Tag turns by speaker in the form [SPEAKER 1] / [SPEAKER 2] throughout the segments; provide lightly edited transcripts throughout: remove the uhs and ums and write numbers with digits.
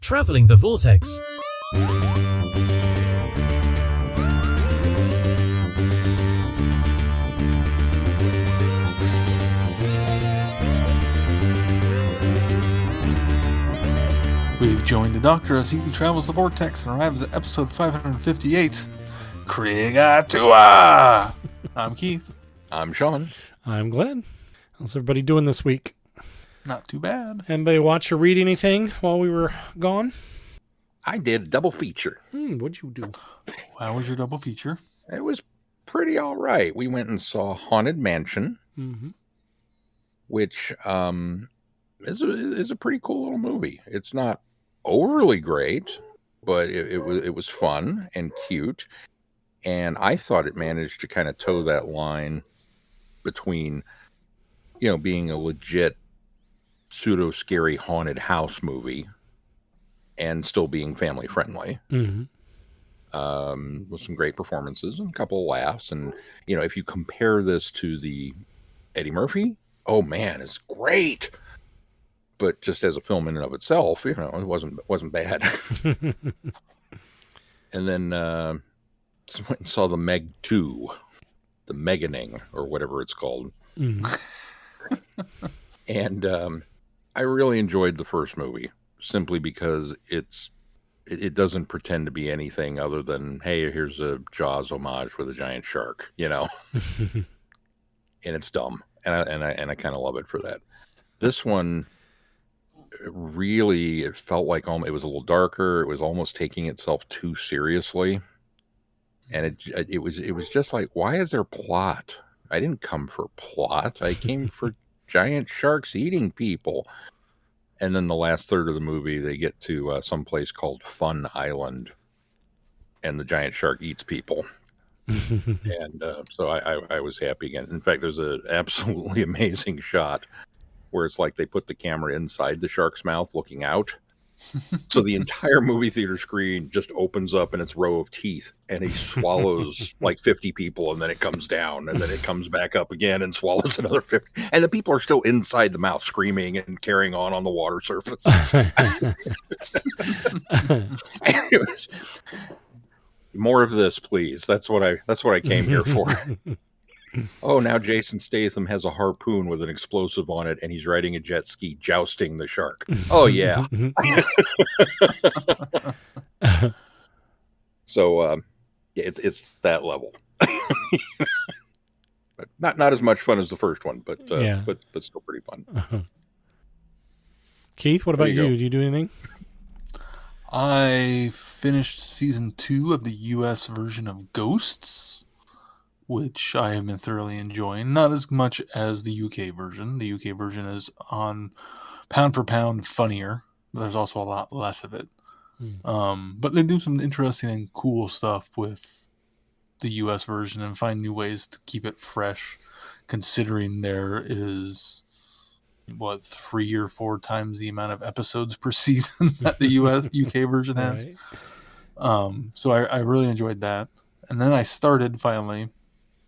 [SPEAKER 1] Traveling the Vortex.
[SPEAKER 2] We've joined the Doctor as he travels the Vortex and arrives at episode 558, Creag Tuire. I'm Keith.
[SPEAKER 3] I'm Sean.
[SPEAKER 4] I'm Glenn. How's everybody doing this week?
[SPEAKER 2] Not too bad.
[SPEAKER 4] Anybody watch or read anything while we were gone?
[SPEAKER 3] I did a double feature.
[SPEAKER 4] What'd you do?
[SPEAKER 2] How was your double feature?
[SPEAKER 3] It was pretty all right. We went and saw Haunted Mansion, which is a pretty cool little movie. It's not overly great, but it was fun and cute. And I thought it managed to kind of toe that line between, being a legit pseudo-scary haunted house movie and still being family friendly. With some great performances and a couple of laughs. And, if you compare this to the Eddie Murphy, oh man, it's great. But just as a film in and of itself, it wasn't bad. And then went and saw the Meg 2, the Meganing, or whatever it's called. And I really enjoyed the first movie simply because it doesn't pretend to be anything other than, hey, here's a Jaws homage with a giant shark, and it's dumb, and I kind of love it for that. This one really, it felt like it was a little darker. It was almost taking itself too seriously, and it was just like, why is there plot? I didn't come for plot. I came for giant sharks eating people. And then the last third of the movie, they get to some place called Fun Island, and the giant shark eats people. And so I was happy again. In fact, there's an absolutely amazing shot where it's like they put the camera inside the shark's mouth looking out. So the entire movie theater screen just opens up in its row of teeth, and he swallows like 50 people, and then it comes down, and then it comes back up again and swallows another 50. And the people are still inside the mouth screaming and carrying on the water surface. Anyways, more of this, please. That's what I came here for. Oh, now Jason Statham has a harpoon with an explosive on it, and he's riding a jet ski jousting the shark. Oh, yeah. So, it's that level. But not as much fun as the first one, but still pretty fun.
[SPEAKER 4] Keith, what about you? Did you do anything?
[SPEAKER 2] I finished season 2 of the U.S. version of Ghosts, which I have been thoroughly enjoying. Not as much as the UK version. The UK version is on pound for pound funnier, but there's also a lot less of it. But they do some interesting and cool stuff with the US version and find new ways to keep it fresh, considering there is 3 or 4 times the amount of episodes per season that the UK version has. Right. So I really enjoyed that. And then I started finally.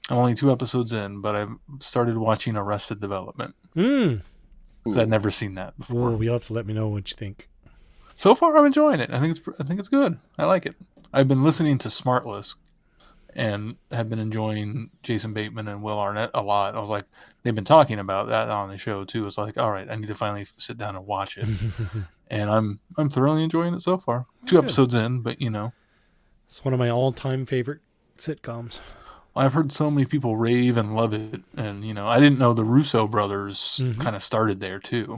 [SPEAKER 2] I'm only 2 episodes in, but I've started watching Arrested Development. Because I'd never seen that before.
[SPEAKER 4] Well, you'll have to let me know what you think.
[SPEAKER 2] So far, I'm enjoying it. I think it's good. I like it. I've been listening to Smartless and have been enjoying Jason Bateman and Will Arnett a lot. I was like, they've been talking about that on the show too. It's like, all right, I need to finally sit down and watch it. And I'm thoroughly enjoying it so far. 2 episodes in, but
[SPEAKER 4] it's one of my all-time favorite sitcoms.
[SPEAKER 2] I've heard so many people rave and love it, and I didn't know the Russo brothers kind of started there too.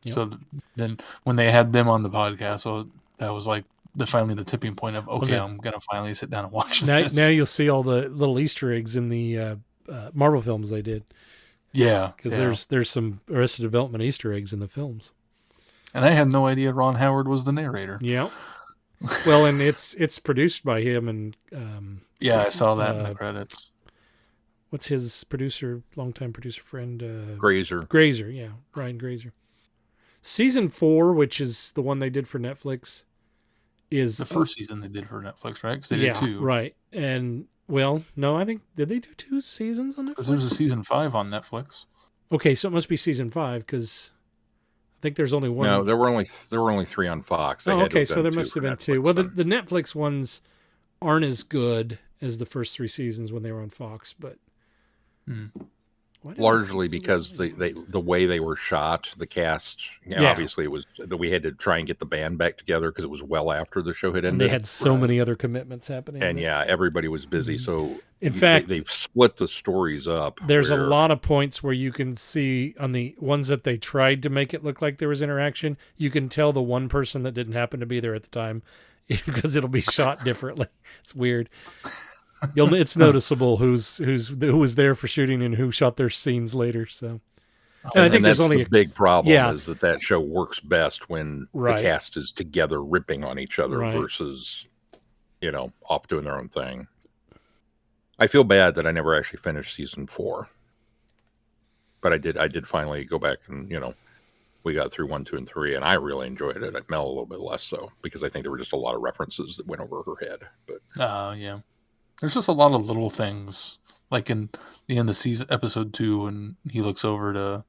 [SPEAKER 2] Yep. So then when they had them on the podcast, that was like finally the tipping point of I'm gonna finally sit down and watch this.
[SPEAKER 4] Now you'll see all the little Easter eggs in the Marvel films they did.
[SPEAKER 2] Yeah,
[SPEAKER 4] because there's some Arrested Development Easter eggs in the films.
[SPEAKER 2] And I had no idea Ron Howard was the narrator.
[SPEAKER 4] Yeah. Well, and it's produced by him and.
[SPEAKER 2] I saw that in the credits.
[SPEAKER 4] What's his longtime producer friend?
[SPEAKER 3] Grazer,
[SPEAKER 4] yeah, Ryan Grazer. Season 4, which is the one they did for Netflix, is
[SPEAKER 2] the first season they did for Netflix, right? Because they did 2,
[SPEAKER 4] right? And no, I think did they do 2 seasons on Netflix?
[SPEAKER 2] Because there's a season 5 on Netflix.
[SPEAKER 4] Okay, so it must be season 5 because I think there's only one.
[SPEAKER 3] No, there were only 3 on Fox. They
[SPEAKER 4] Oh,
[SPEAKER 3] had to
[SPEAKER 4] okay,
[SPEAKER 3] have
[SPEAKER 4] so
[SPEAKER 3] done
[SPEAKER 4] there
[SPEAKER 3] 2
[SPEAKER 4] must
[SPEAKER 3] for
[SPEAKER 4] have been
[SPEAKER 3] Netflix
[SPEAKER 4] 2. Well, the
[SPEAKER 3] then.
[SPEAKER 4] Netflix ones aren't as good as the first 3 seasons when they were on Fox, but why did I
[SPEAKER 3] Largely
[SPEAKER 4] think there
[SPEAKER 3] because
[SPEAKER 4] was only one?
[SPEAKER 3] the way they were shot, the cast,
[SPEAKER 4] Yeah.
[SPEAKER 3] obviously it was that we had to try and get the band back together because it was well after the show had
[SPEAKER 4] And
[SPEAKER 3] ended.
[SPEAKER 4] they had so many other commitments happening.
[SPEAKER 3] And yeah, everybody was busy. So
[SPEAKER 4] in fact,
[SPEAKER 3] they split the stories up.
[SPEAKER 4] There's a lot of points where you can see on the ones that they tried to make it look like there was interaction, you can tell the one person that didn't happen to be there at the time because it'll be shot differently. It's weird. It's noticeable who was there for shooting and who shot their scenes later. So, and I think
[SPEAKER 3] that's
[SPEAKER 4] there's only
[SPEAKER 3] the big problem
[SPEAKER 4] yeah.
[SPEAKER 3] is that show works best when
[SPEAKER 4] Right.
[SPEAKER 3] the cast is together ripping on each other
[SPEAKER 4] Right.
[SPEAKER 3] versus, off doing their own thing. I feel bad that I never actually finished season 4, but I did finally go back and, we got through 1, 2, and 3, and I really enjoyed it. Mel a little bit less so because I think there were just a lot of references that went over her head. But
[SPEAKER 2] yeah, there's just a lot of little things, like in the end of season episode 2, and he looks over to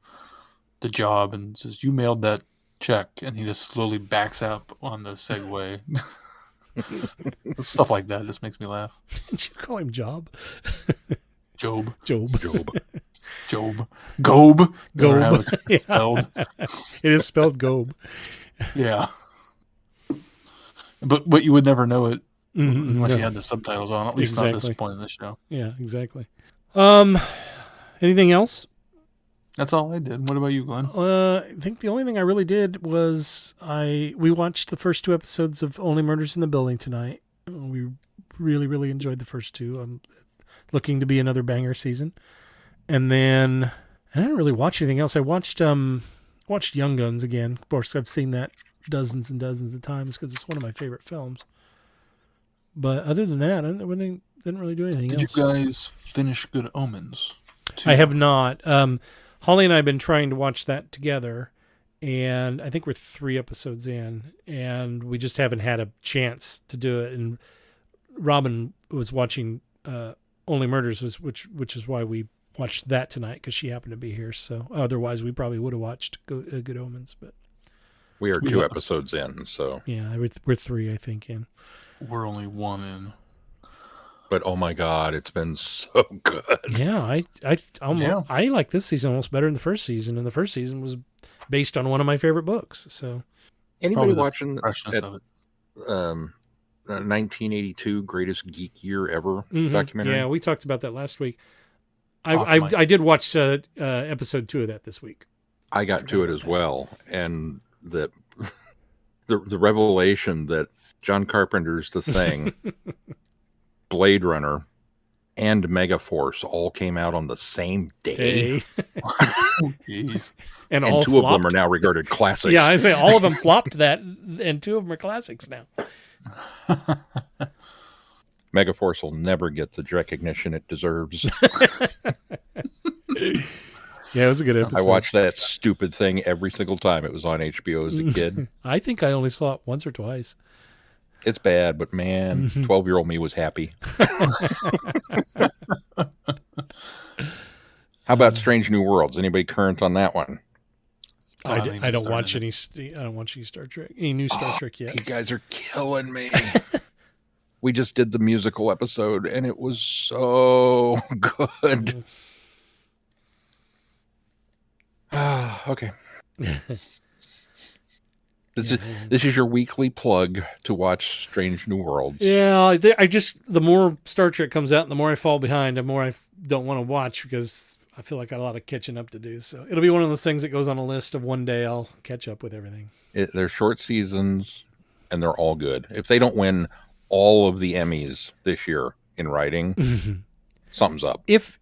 [SPEAKER 2] the job and says, "You mailed that check," and he just slowly backs up on the Segway. Stuff like that just makes me laugh.
[SPEAKER 4] Did you call him Job?
[SPEAKER 2] Job.
[SPEAKER 4] Gob.
[SPEAKER 2] How it's spelled.
[SPEAKER 4] It is spelled Gob.
[SPEAKER 2] Yeah. But you would never know it unless
[SPEAKER 4] No.
[SPEAKER 2] you had the subtitles on, at least not at this point in the show.
[SPEAKER 4] Yeah, exactly. Anything else?
[SPEAKER 2] That's all I did. What about you, Glenn?
[SPEAKER 4] I think the only thing I really did was we watched the first 2 episodes of Only Murders in the Building tonight. We really, really enjoyed the first 2. I'm looking to be another banger season. And then I didn't really watch anything else. I watched Young Guns again. Of course, I've seen that dozens and dozens of times because it's one of my favorite films. But other than that, I didn't really do anything else.
[SPEAKER 2] Did you guys finish Good Omens?
[SPEAKER 4] I have not. Holly and I have been trying to watch that together, and I think we're 3 episodes in, and we just haven't had a chance to do it. And Robin was watching Only Murders, which is why we watched that tonight, because she happened to be here. So otherwise, we probably would have watched Good Omens. But
[SPEAKER 3] we are 2 episodes in, so
[SPEAKER 4] yeah, we're 3, I think, in.
[SPEAKER 2] We're only 1 in.
[SPEAKER 3] But oh my God, it's been so good.
[SPEAKER 4] Yeah, I like this season almost better than the first season, and the first season was based on one of my favorite books. So,
[SPEAKER 3] anybody watching
[SPEAKER 2] freshness of it?
[SPEAKER 3] 1982 Greatest Geek Year Ever documentary?
[SPEAKER 4] Yeah, we talked about that last week. I did watch episode 2 of that this week.
[SPEAKER 3] I got to it as well, and the revelation that John Carpenter's The Thing, Blade Runner, and Megaforce all came out on the same day.
[SPEAKER 2] Jeez.
[SPEAKER 4] And
[SPEAKER 3] all 2 of them are now regarded classics.
[SPEAKER 4] Yeah, I say all of them flopped that, and 2 of them are classics now.
[SPEAKER 3] Megaforce will never get the recognition it deserves.
[SPEAKER 4] Yeah, it was a good episode.
[SPEAKER 3] I watched that stupid thing every single time it was on HBO as a kid.
[SPEAKER 4] I think I only saw it once or twice.
[SPEAKER 3] It's bad, but man, 12-year-old me was happy. How about Strange New Worlds? Anybody current on that one?
[SPEAKER 4] I don't watch any Star Trek, any new Star Trek yet.
[SPEAKER 3] You guys are killing me. We just did the musical episode, and it was so good. Okay. This is your weekly plug to watch Strange New Worlds.
[SPEAKER 4] Yeah, the more Star Trek comes out, the more I fall behind, the more I don't want to watch because I feel like I got a lot of catching up to do. So it'll be one of those things that goes on a list of one day I'll catch up with everything.
[SPEAKER 3] They're short seasons, and they're all good. If they don't win all of the Emmys this year in writing, something's up.
[SPEAKER 4] If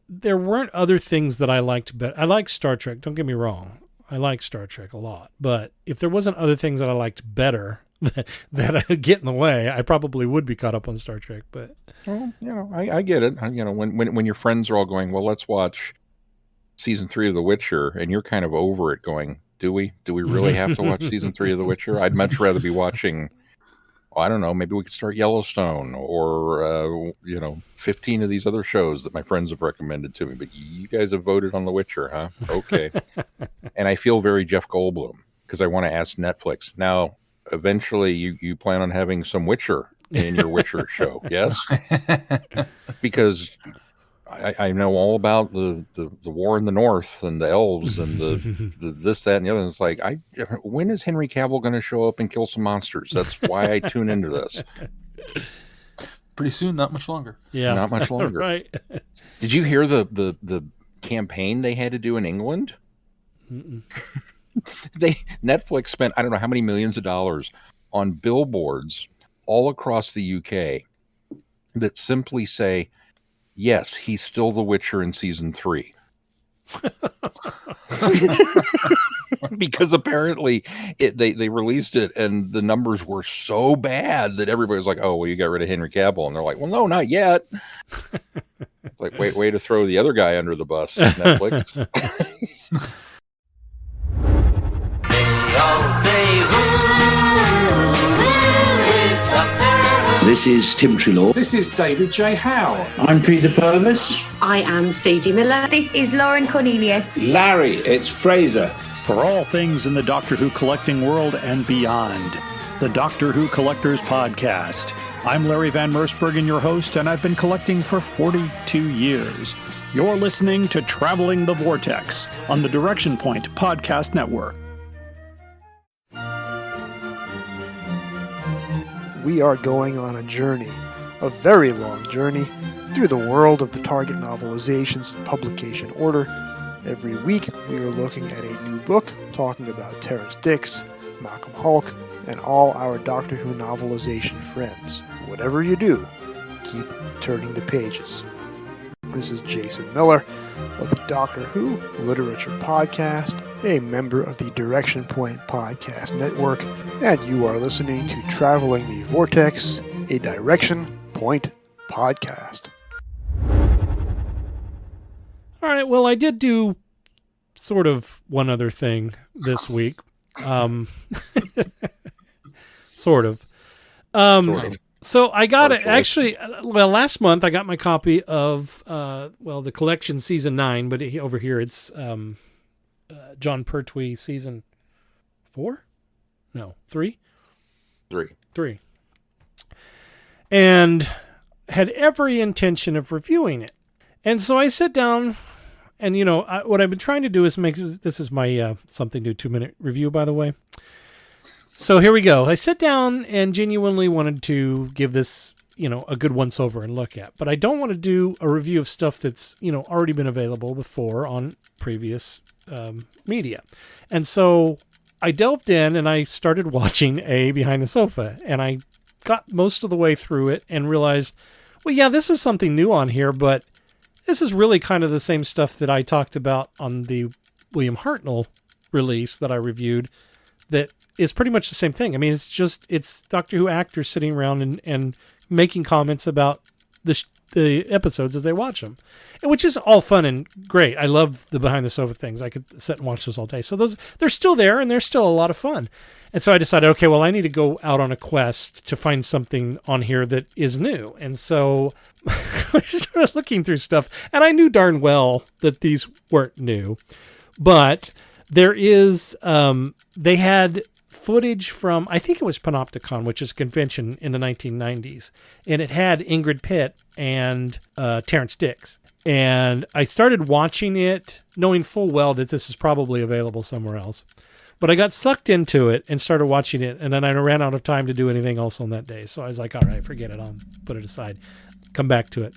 [SPEAKER 4] there weren't other things that I liked better, I like Star Trek, don't get me wrong. I like Star Trek a lot. But if there wasn't other things that I liked better that I would get in the way, I probably would be caught up on Star Trek. But
[SPEAKER 3] well, I get it. When your friends are all going, well, let's watch season 3 of The Witcher, and you're kind of over it going, do we really have to watch season 3 of The Witcher? I'd much rather be watching I don't know, maybe we could start Yellowstone or, 15 of these other shows that my friends have recommended to me. But you guys have voted on The Witcher, huh? Okay. And I feel very Jeff Goldblum because I want to ask Netflix. Now, eventually you plan on having some Witcher in your Witcher show, yes? Because I know all about the war in the north and the elves and the this, that, and the other. And it's like, when is Henry Cavill going to show up and kill some monsters? That's why I tune into this.
[SPEAKER 2] Pretty soon, not much longer.
[SPEAKER 4] Yeah,
[SPEAKER 3] not much longer.
[SPEAKER 4] Right.
[SPEAKER 3] Did you hear the campaign they had to do in England? Netflix spent I don't know how many millions of dollars on billboards all across the UK that simply say, yes, he's still the Witcher in season 3. Because apparently they released it and the numbers were so bad that everybody was like, oh, well, you got rid of Henry Cavill. And they're like, well, no, not yet. It's like, way to throw the other guy under the bus, Netflix.
[SPEAKER 1] They all say, who is Doctor Who?
[SPEAKER 5] This is Tim Trelaw.
[SPEAKER 6] This is David J. Howe.
[SPEAKER 5] I'm Peter Purvis.
[SPEAKER 7] I am Sadie Miller. This is Lauren Cornelius.
[SPEAKER 5] Larry, it's Fraser.
[SPEAKER 8] For all things in the Doctor Who collecting world and beyond, the Doctor Who Collectors Podcast. I'm Larry Van Mersbergen, your host, and I've been collecting for 42 years. You're listening to Traveling the Vortex on the Direction Point Podcast Network.
[SPEAKER 9] We are going on a journey, a very long journey, through the world of the Target novelizations in publication order. Every week, we are looking at a new book, talking about Terrence Dicks, Malcolm Hulke, and all our Doctor Who novelization friends. Whatever you do, keep turning the pages. This is Jason Miller of the Doctor Who Literature Podcast, a member of the Direction Point Podcast Network, and you are listening to Traveling the Vortex, a Direction Point podcast.
[SPEAKER 4] All right, well, I did do sort of one other thing this week. Sort of. So I got it actually. Well, last month I got my copy of the collection season 9, but over here it's John Pertwee season 4. No, 3. 3. And had every intention of reviewing it, and so I sit down, and what I've been trying to do is make this is my something new 2-minute review, by the way. So here we go. I sit down and genuinely wanted to give this, a good once over and look at. But I don't want to do a review of stuff that's, already been available before on previous media. And so I delved in and I started watching A Behind the Sofa. And I got most of the way through it and realized, well, yeah, this is something new on here, but this is really kind of the same stuff that I talked about on the William Hartnell release that I reviewed that is pretty much the same thing. I mean, it's Doctor Who actors sitting around and making comments about the episodes as they watch them, which is all fun and great. I love the behind the sofa things. I could sit and watch those all day. So they're still there and they're still a lot of fun. And so I decided, okay, well, I need to go out on a quest to find something on here that is new. And so I started looking through stuff, and I knew darn well that these weren't new, but there is, they had footage from, I think it was Panopticon, which is a convention in the 1990s, and it had Ingrid Pitt and Terrence Dicks. And I started watching it knowing full well that this is probably available somewhere else. But I got sucked into it and started watching it, and then I ran out of time to do anything else on that day. So I was like, all right, forget it. I'll put it aside, come back to it.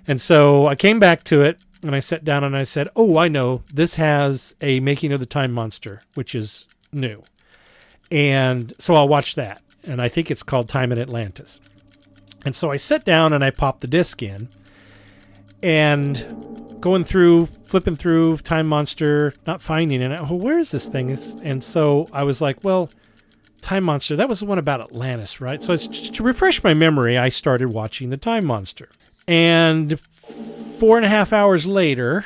[SPEAKER 4] And so I came back to it, and I sat down and I said, oh, I know, this has a Making of the Time Monster, which is new. And so I'll watch that. And I think it's called Time in Atlantis. And so I sat down and I popped the disc in, and flipping through Time Monster, not finding it. Well, where is this thing? And so I was like, well, Time Monster, that was the one about Atlantis, right? So to refresh my memory, I started watching the Time Monster. And 4.5 hours later,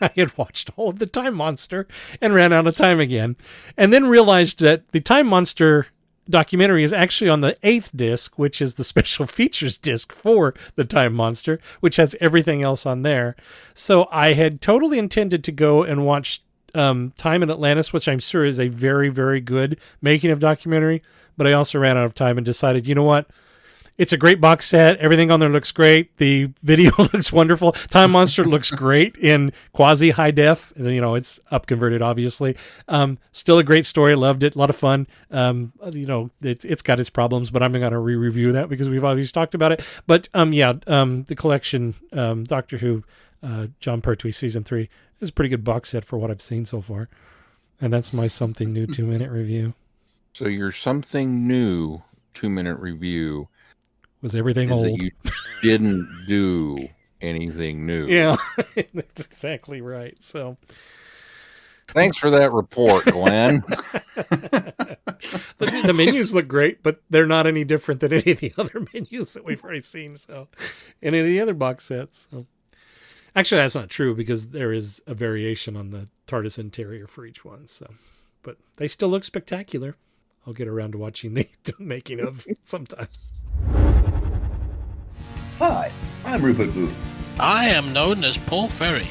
[SPEAKER 4] I had watched all of the Time Monster and ran out of time again. And then realized that the Time Monster documentary is actually on the 8th disc, which is the special features disc for the Time Monster, which has everything else on there. So I had totally intended to go and watch Time in Atlantis, which I'm sure is a very, very good making of documentary, but I also ran out of time and decided, you know what? It's a great box set. Everything on there looks great. The video looks wonderful. Time Monster looks great in quasi high def. You know, it's up converted, obviously. Still a great story. Loved it. A lot of fun. You know, it's got its problems, but I'm going to re-review that because we've always talked about it. But the collection, Doctor Who, John Pertwee season 3 is a pretty good box set for what I've seen so far. And that's my something new 2-minute review.
[SPEAKER 3] So your something new 2-minute review
[SPEAKER 4] was everything
[SPEAKER 3] is
[SPEAKER 4] old.
[SPEAKER 3] that you didn't do anything new.
[SPEAKER 4] Yeah, that's exactly right. So
[SPEAKER 3] thanks for that report, Glenn.
[SPEAKER 4] The menus look great, but they're not any different than any of the other menus that we've already seen. So any of the other box sets. So. Actually, that's not true because there is a variation on the TARDIS interior for each one. So, but they still look spectacular. I'll get around to watching the making of sometime.
[SPEAKER 5] Hi, I'm Rupert Booth.
[SPEAKER 10] I am known as Paul Ferry.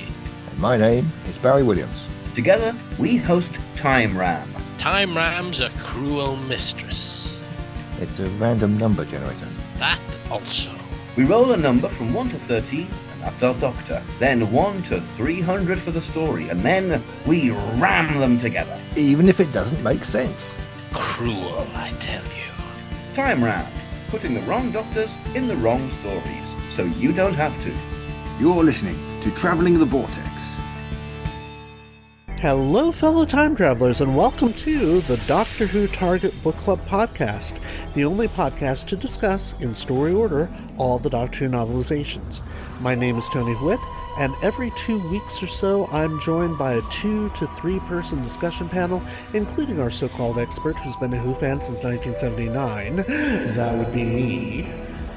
[SPEAKER 11] And my name is Barry Williams.
[SPEAKER 5] Together, we host Time Ram.
[SPEAKER 10] Time Ram's a cruel mistress.
[SPEAKER 11] It's a random number generator.
[SPEAKER 10] That also.
[SPEAKER 5] We roll a number from 1 to 13, and that's our doctor. Then 1 to 300 for the story, and then we ram them together.
[SPEAKER 11] Even if it doesn't make sense.
[SPEAKER 10] Cruel, I tell you.
[SPEAKER 5] Time Ram, putting the wrong doctors in the wrong stories, so you don't have to.
[SPEAKER 12] You're listening to Travelling the Vortex.
[SPEAKER 13] Hello, fellow time travelers, and welcome to the Doctor Who Target Book Club podcast, the only podcast to discuss, in story order, all the Doctor Who novelizations. My name is Tony Whitt, and every 2 weeks or so, I'm joined by a 2 to 3 person discussion panel, including our so-called expert who's been a Who fan since 1979. That would be me.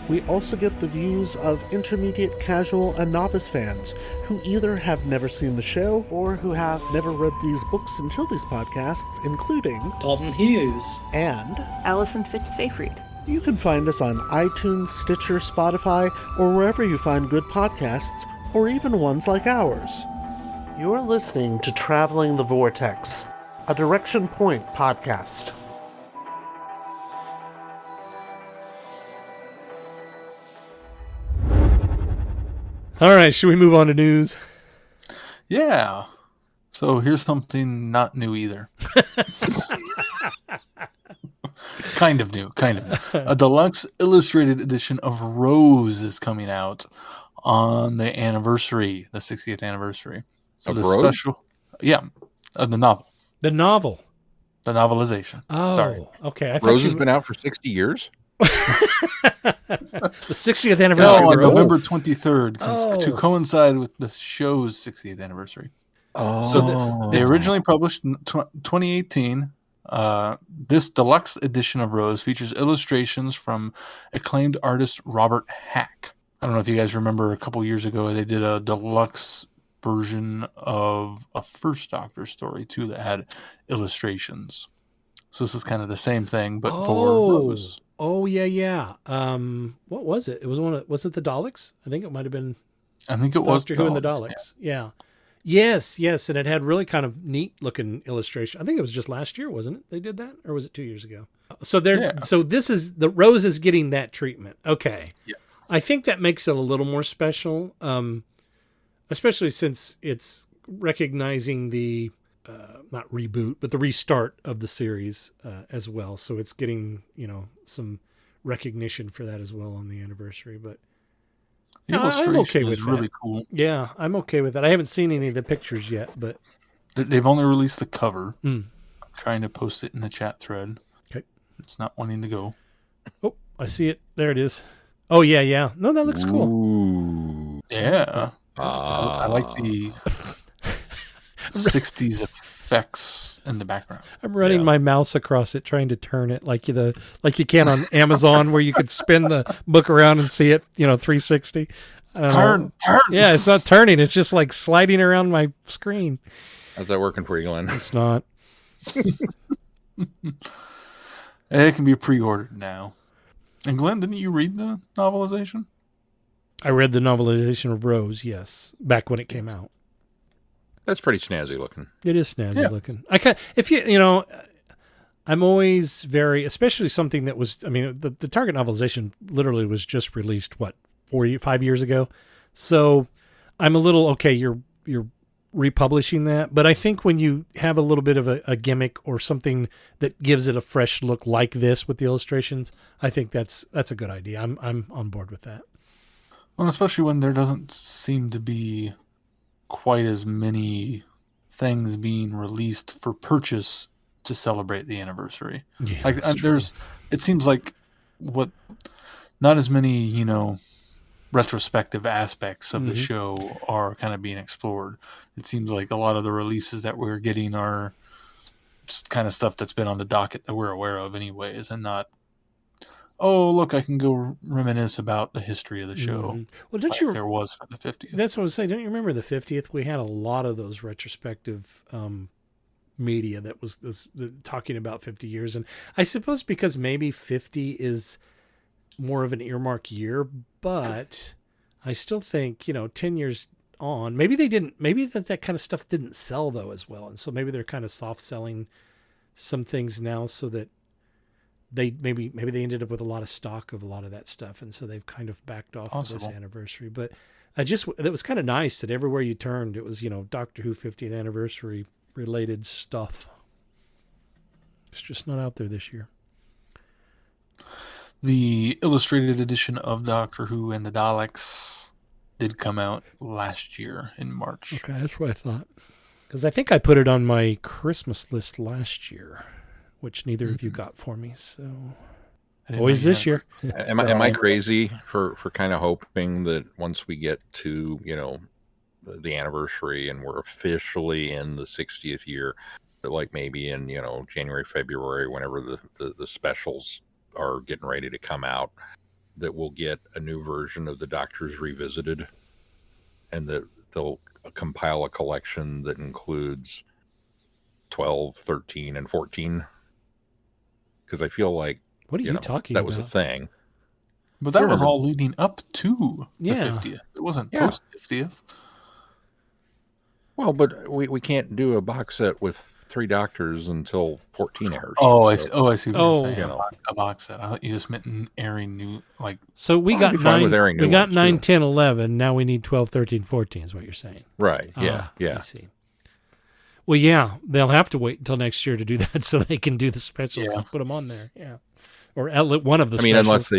[SPEAKER 13] We also get the views of intermediate, casual, and novice fans who either have never seen the show or who have never read these books until these podcasts, including
[SPEAKER 14] Dalton Hughes
[SPEAKER 13] and
[SPEAKER 15] Alison Fitz-Seyfried.
[SPEAKER 13] You can find us on iTunes, Stitcher, Spotify, or wherever you find good podcasts, or even ones like ours. You're listening to Traveling the Vortex, a Direction Point podcast.
[SPEAKER 4] All right, should we move on to news?
[SPEAKER 2] Yeah. So here's something not new either. Kind of new. A deluxe illustrated edition of Rose is coming out on the anniversary, the 60th anniversary. So
[SPEAKER 3] of
[SPEAKER 2] the
[SPEAKER 3] Rose?
[SPEAKER 2] special, of the novel.
[SPEAKER 4] The novel.
[SPEAKER 2] The novelization.
[SPEAKER 4] Oh,
[SPEAKER 2] Sorry.
[SPEAKER 4] Okay.
[SPEAKER 3] Rose has been out for 60 years?
[SPEAKER 4] The 60th anniversary.
[SPEAKER 2] No, on
[SPEAKER 4] Rose?
[SPEAKER 2] November 23rd, to coincide with the show's 60th anniversary.
[SPEAKER 11] Oh.
[SPEAKER 2] So they originally published in 2018. This deluxe edition of Rose features illustrations from acclaimed artist Robert Hack. I don't know if you guys remember a couple years ago, they did a deluxe version of a First Doctor story too that had illustrations. So this is kind of the same thing, but for Rose.
[SPEAKER 4] Oh yeah. What was it? It was was it the Daleks? I think it might have been.
[SPEAKER 2] I think it was
[SPEAKER 4] Doctor Who and the Daleks. Yeah. Yes, and it had really kind of neat looking illustration. I think it was just last year, wasn't it? They did that, or was it 2 years ago? So So this is the Rose is getting that treatment. Okay.
[SPEAKER 2] Yes.
[SPEAKER 4] I think that makes it a little more special, especially since it's recognizing the not reboot, but the restart of the series as well. So it's getting some recognition for that as well on the anniversary. But
[SPEAKER 2] the illustration I'm okay with really cool.
[SPEAKER 4] Yeah, I'm okay with that. I haven't seen any of the pictures yet, but
[SPEAKER 2] they've only released the cover. I'm trying to post it in the chat thread.
[SPEAKER 4] Okay,
[SPEAKER 2] it's not wanting to go.
[SPEAKER 4] Oh, I see it. There it is. Oh yeah. No, that looks cool.
[SPEAKER 3] Ooh.
[SPEAKER 2] Yeah. I like the 60s effects in the background.
[SPEAKER 4] I'm running my mouse across it, trying to turn it like you can on Amazon, where you could spin the book around and see it, 360.
[SPEAKER 2] Turn.
[SPEAKER 4] Yeah, it's not turning. It's just like sliding around my screen.
[SPEAKER 3] How's that working for you, Glenn?
[SPEAKER 4] It's not.
[SPEAKER 2] It can be pre-ordered now. And Glenn, didn't you read the novelization?
[SPEAKER 4] I read the novelization of Rose, yes, back when it came out.
[SPEAKER 3] That's pretty snazzy looking.
[SPEAKER 4] It is snazzy looking. I'm always very, especially something that was, the Target novelization literally was just released, 5 years ago. So I'm a little, okay, you're republishing that. But I think when you have a little bit of a gimmick or something that gives it a fresh look like this with the illustrations, I think that's a good idea. I'm on board with that.
[SPEAKER 2] Well, especially when there doesn't seem to be quite as many things being released for purchase to celebrate the anniversary.
[SPEAKER 4] Yeah,
[SPEAKER 2] it seems like not as many, retrospective aspects of the show are kind of being explored. It seems like a lot of the releases that we're getting are just kind of stuff that's been on the docket that we're aware of anyways, and not, oh, look, I can go reminisce about the history of the show.
[SPEAKER 4] Well,
[SPEAKER 2] there was for the 50th.
[SPEAKER 4] That's what I was saying. Don't you remember the 50th? We had a lot of those retrospective media that was talking about 50 years. And I suppose because maybe 50 is more of an earmark year, but I still think, 10 years on, maybe that kind of stuff didn't sell though as well. And so maybe they're kind of soft selling some things now so that maybe they ended up with a lot of stock of a lot of that stuff. And so they've kind of backed off of this anniversary, but it was kind of nice that everywhere you turned, it was, Doctor Who 50th anniversary related stuff. It's just not out there this year.
[SPEAKER 2] The illustrated edition of Doctor Who and the Daleks did come out last year in March.
[SPEAKER 4] Okay, that's what I thought. Because I think I put it on my Christmas list last year, which neither of you got for me. So always this year.
[SPEAKER 3] Am I crazy for kind of hoping that once we get to, the anniversary and we're officially in the 60th year, that like maybe in, January, February, whenever the specials are getting ready to come out, that we'll get a new version of the Doctors Revisited, and that they'll compile a collection that includes 12, 13, and 14. Because I feel like,
[SPEAKER 4] what are you talking
[SPEAKER 3] that
[SPEAKER 4] about?
[SPEAKER 3] was a thing.
[SPEAKER 2] But that was all leading up to the
[SPEAKER 4] Yeah.
[SPEAKER 2] 50th. It wasn't post 50th.
[SPEAKER 3] Well, but we can't do a box set with 3 Doctors until 14 airs.
[SPEAKER 2] I see what you're saying.
[SPEAKER 3] You know.
[SPEAKER 2] A box set. I thought you just meant airing new, like.
[SPEAKER 4] So we got
[SPEAKER 3] be fine
[SPEAKER 4] 9,
[SPEAKER 3] with airing new
[SPEAKER 4] we got
[SPEAKER 3] ones,
[SPEAKER 4] 9,
[SPEAKER 3] too.
[SPEAKER 4] 10, 11. Now we need 12, 13, 14 is what you're saying.
[SPEAKER 3] Right. Yeah.
[SPEAKER 4] I see. Well, yeah, they'll have to wait until next year to do that so they can do the specials.
[SPEAKER 2] Yeah.
[SPEAKER 4] Put them on there. Yeah. Or one of the specials.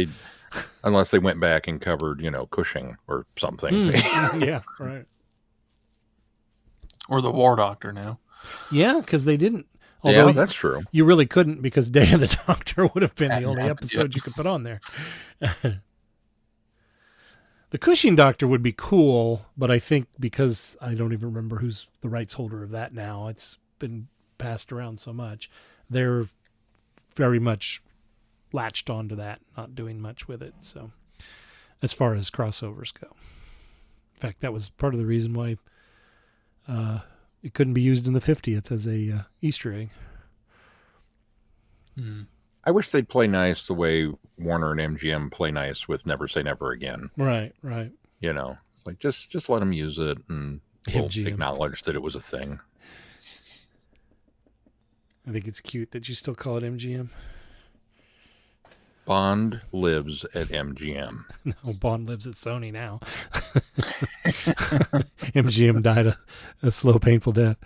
[SPEAKER 3] unless they went back and covered, Cushing or something.
[SPEAKER 4] Yeah, right.
[SPEAKER 2] Or the War Doctor now.
[SPEAKER 4] Yeah, because they didn't. Although
[SPEAKER 3] that's true.
[SPEAKER 4] You really couldn't, because Day of the Doctor would have been the only episode you could put on there. The Cushing Doctor would be cool, but I think because I don't even remember who's the rights holder of that now, it's been passed around so much, they're very much latched onto that, not doing much with it. So as far as crossovers go. In fact, that was part of the reason why it couldn't be used in the 50th as a Easter egg.
[SPEAKER 3] I wish they'd play nice the way Warner and MGM play nice with Never Say Never Again.
[SPEAKER 4] Right.
[SPEAKER 3] It's like just let them use it, and we'll
[SPEAKER 4] MGM.
[SPEAKER 3] acknowledge that it was a thing.
[SPEAKER 4] I think it's cute that you still call it MGM.
[SPEAKER 3] Bond lives at MGM.
[SPEAKER 4] No, Bond lives at Sony now. MGM died a slow, painful death.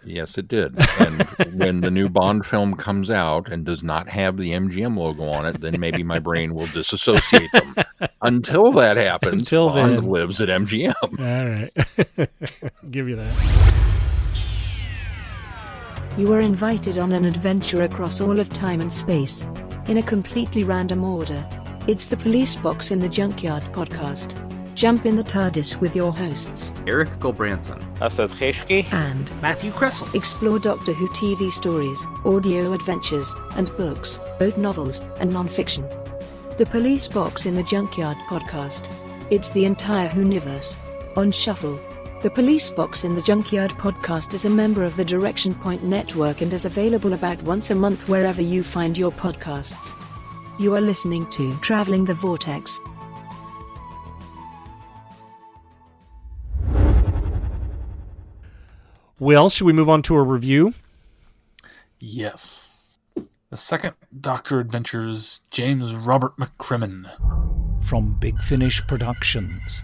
[SPEAKER 3] Yes, it did. And when the new Bond film comes out and does not have the MGM logo on it, then maybe my brain will disassociate them. Until that happens, Bond lives at MGM.
[SPEAKER 4] All right. Give you that.
[SPEAKER 14] You are invited on an adventure across all of time and space, in a completely random order. It's the Police Box in the Junkyard podcast. Jump in the TARDIS with your hosts,
[SPEAKER 15] Eric Gulbranson, Asad Kheshki,
[SPEAKER 14] and
[SPEAKER 15] Matthew Kressel.
[SPEAKER 14] Explore Doctor Who TV stories, audio adventures, and books, both novels and non-fiction. The Police Box in the Junkyard podcast. It's the entire Whoniverse on shuffle. The Police Box in the Junkyard podcast is a member of the Direction Point Network and is available about once a month wherever you find your podcasts. You are listening to Traveling the Vortex.
[SPEAKER 4] Well, should we move on to a review?
[SPEAKER 2] Yes. The second Doctor Adventures, James Robert McCrimmon.
[SPEAKER 8] From Big Finish Productions.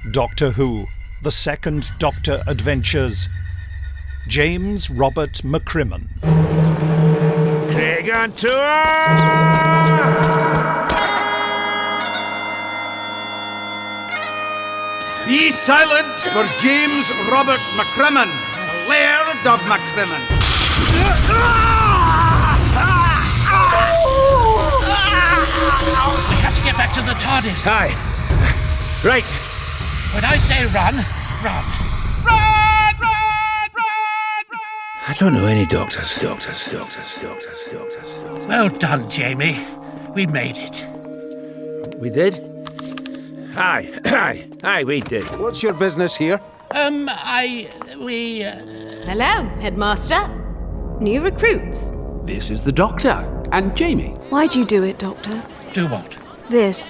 [SPEAKER 8] Doctor Who, The Second Doctor Adventures. James Robert McCrimmon.
[SPEAKER 16] Creag on tour! Be silent for James Robert McCrimmon, Laird of McCrimmon.
[SPEAKER 10] We have to get back to the TARDIS.
[SPEAKER 16] Aye. Right.
[SPEAKER 10] When I say run, run.
[SPEAKER 16] I don't know any doctors.
[SPEAKER 10] Well done, Jamie. We made it.
[SPEAKER 16] We did? Aye, we did.
[SPEAKER 17] What's your business here?
[SPEAKER 10] Hello,
[SPEAKER 18] Headmaster. New recruits.
[SPEAKER 17] This is the Doctor and Jamie.
[SPEAKER 18] Why'd you do it, Doctor?
[SPEAKER 10] Do what?
[SPEAKER 18] This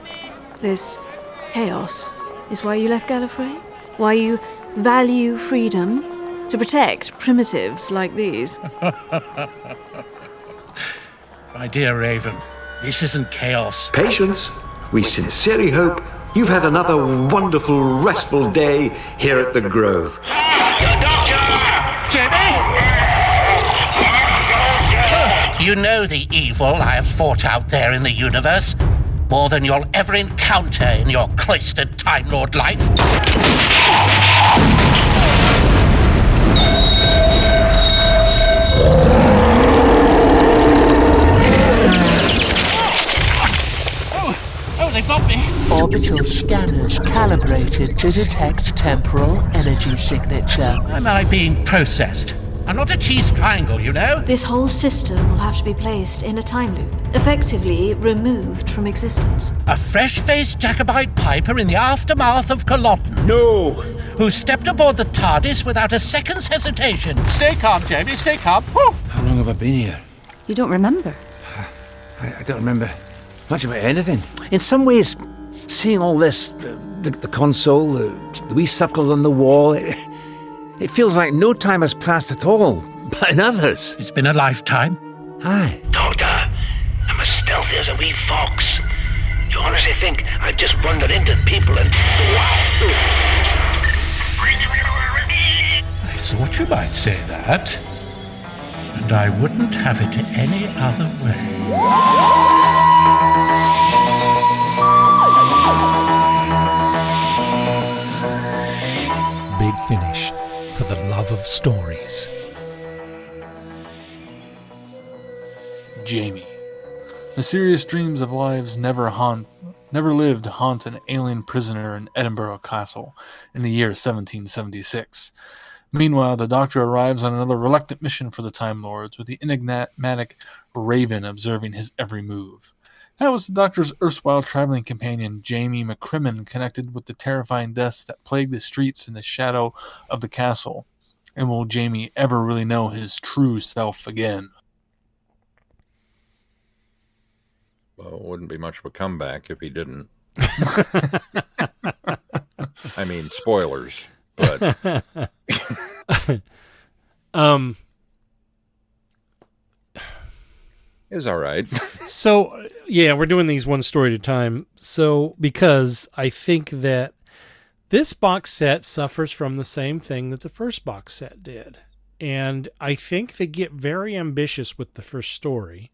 [SPEAKER 18] chaos is why you left Gallifrey? Why you value freedom to protect primitives like these?
[SPEAKER 10] My dear Raven, this isn't chaos.
[SPEAKER 19] Patience. We sincerely hope you've had another wonderful, restful day here at the Grove.
[SPEAKER 10] Jamie! You know the evil I have fought out there in the universe. More than you'll ever encounter in your cloistered Time Lord life. Oh, they got me.
[SPEAKER 20] Orbital scanners calibrated to detect temporal energy signature.
[SPEAKER 10] Am I being processed? I'm not a cheese triangle, you know.
[SPEAKER 18] This whole system will have to be placed in a time loop, effectively removed from existence.
[SPEAKER 10] A fresh-faced Jacobite piper in the aftermath of Culloden.
[SPEAKER 16] No!
[SPEAKER 10] Who stepped aboard the TARDIS without a second's hesitation. Stay calm, Jamie, stay calm. Woo!
[SPEAKER 16] How long have I been here?
[SPEAKER 18] You don't remember?
[SPEAKER 16] I don't remember much about anything. In some ways, seeing all this, the console, the wee circles on the wall, it feels like no time has passed at all. But in others...
[SPEAKER 10] It's been a lifetime.
[SPEAKER 16] Aye.
[SPEAKER 21] Doctor, I'm as stealthy as a wee fox. You honestly think I'd just wander into people and...
[SPEAKER 10] I thought you might say that. And I wouldn't have it any other way.
[SPEAKER 8] Big Finish, for the love of stories.
[SPEAKER 2] Jamie. Mysterious dreams of lives never lived haunt an alien prisoner in Edinburgh Castle in the year 1776. Meanwhile, the Doctor arrives on another reluctant mission for the Time Lords, with the enigmatic Raven observing his every move. How was the Doctor's erstwhile traveling companion, Jamie McCrimmon, connected with the terrifying deaths that plague the streets in the shadow of the castle? And will Jamie ever really know his true self again?
[SPEAKER 3] Well, it wouldn't be much of a comeback if he didn't. I mean, spoilers, but... It's all right.
[SPEAKER 4] So, yeah, we're doing these one story at a time. So, because I think that this box set suffers from the same thing that the first box set did. And I think they get very ambitious with the first story.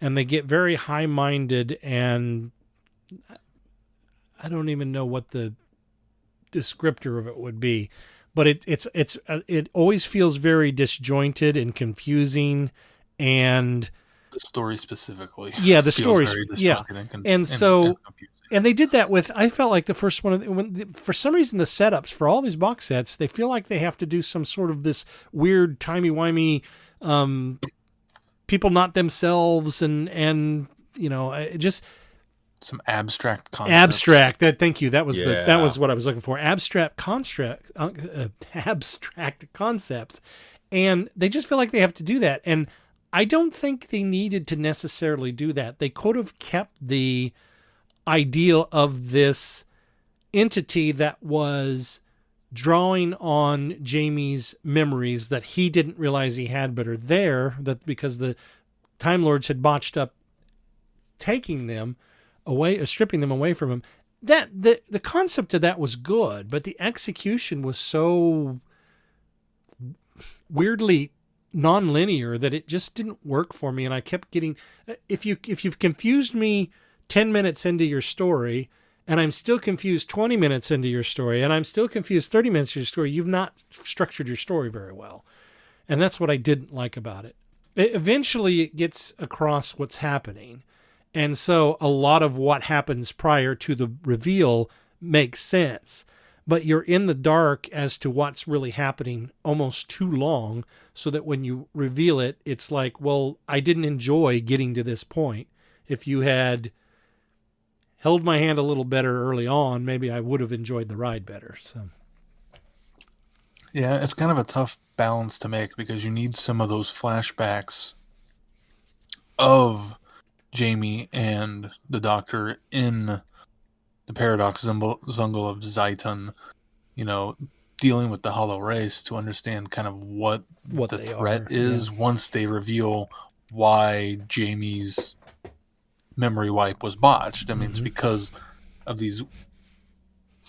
[SPEAKER 4] And they get very high-minded, and I don't even know what the descriptor of it would be. But it always feels very disjointed and confusing, and...
[SPEAKER 2] The story specifically.
[SPEAKER 4] Yeah, the story. Yeah, and they did that with. I felt like the first one. For some reason, the setups for all these box sets, they feel like they have to do some sort of this weird timey-wimey, people not themselves, and you know, it just
[SPEAKER 2] some abstract concepts.
[SPEAKER 4] Abstract. Thank you. That was
[SPEAKER 3] Yeah.
[SPEAKER 4] that was what I was looking for. Abstract concepts, and they just feel like they have to do that. And I don't think they needed to necessarily do that. They could have kept the ideal of this entity that was drawing on Jamie's memories that he didn't realize he had, but are there, that because the Time Lords had botched up taking them away, or stripping them away from him. That the concept of that was good, but the execution was so weirdly non-linear that it just didn't work for me. And I kept getting, if you've confused me 10 minutes into your story, and I'm still confused 20 minutes into your story, and I'm still confused 30 minutes into your story, you've not structured your story very well. And that's what I didn't like about it. Eventually it gets across what's happening. And so a lot of what happens prior to the reveal makes sense. But you're in the dark as to what's really happening almost too long, so that when you reveal it, it's like, well, I didn't enjoy getting to this point. If you had held my hand a little better early on, maybe I would have enjoyed the ride better. So,
[SPEAKER 2] yeah, it's kind of a tough balance to make because you need some of those flashbacks of Jamie and the Doctor in the Paradox Zungle of Zaitan, dealing with the Hollow Race to understand kind of what the threat is once they reveal why Jamie's memory wipe was botched. I mean, it's because of these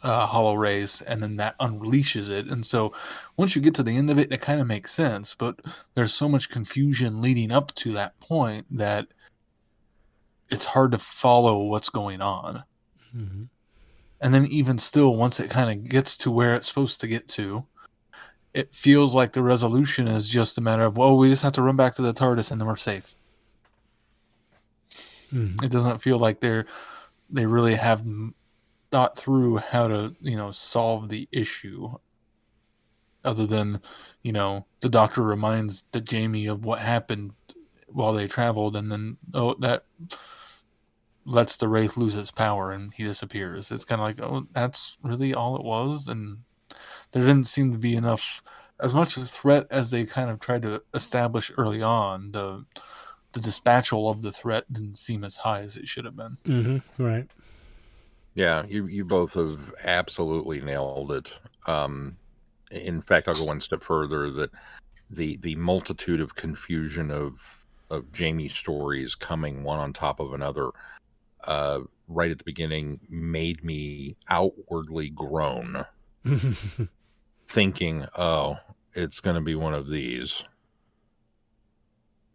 [SPEAKER 2] Hollow Race, and then that unleashes it. And so once you get to the end of it, it kind of makes sense, but there's so much confusion leading up to that point that it's hard to follow what's going on.
[SPEAKER 4] Mm-hmm.
[SPEAKER 2] And then even still, once it kind of gets to where it's supposed to get to, it feels like the resolution is just a matter of, well, we just have to run back to the TARDIS and then we're safe.
[SPEAKER 4] Mm-hmm.
[SPEAKER 2] It doesn't feel like they really have thought through how to, solve the issue. Other than, the Doctor reminds the Jamie of what happened while they traveled, and then that lets the Wraith lose its power and he disappears. It's kind of like, that's really all it was. And there didn't seem to be enough, as much a threat as they kind of tried to establish early on. The dispatchal of the threat didn't seem as high as it should have been.
[SPEAKER 4] Mm-hmm. Right.
[SPEAKER 3] Yeah, you both have absolutely nailed it. In fact, I'll go one step further, that the multitude of confusion of Jamie's stories coming one on top of another right at the beginning made me outwardly groan, thinking, oh, it's going to be one of these.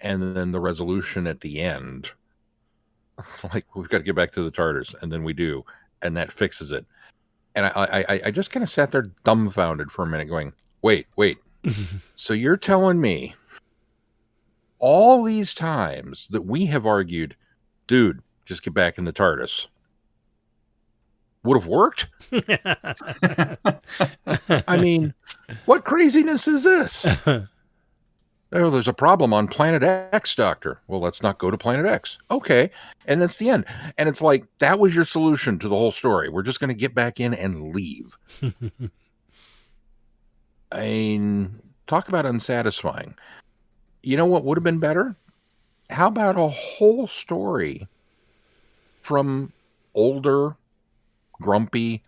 [SPEAKER 3] And then the resolution at the end, like, we've got to get back to the TARDIS, and then we do, and that fixes it. And I just kind of sat there dumbfounded for a minute going, wait. So you're telling me all these times that we have argued, dude, just get back in the TARDIS, would have worked? I mean, what craziness is this? Oh, there's a problem on Planet X, Doctor. Well, let's not go to Planet X. Okay. And that's the end. And it's like, that was your solution to the whole story. We're just going to get back in and leave. I mean, talk about unsatisfying. You know what would have been better? How about a whole story from older, grumpy,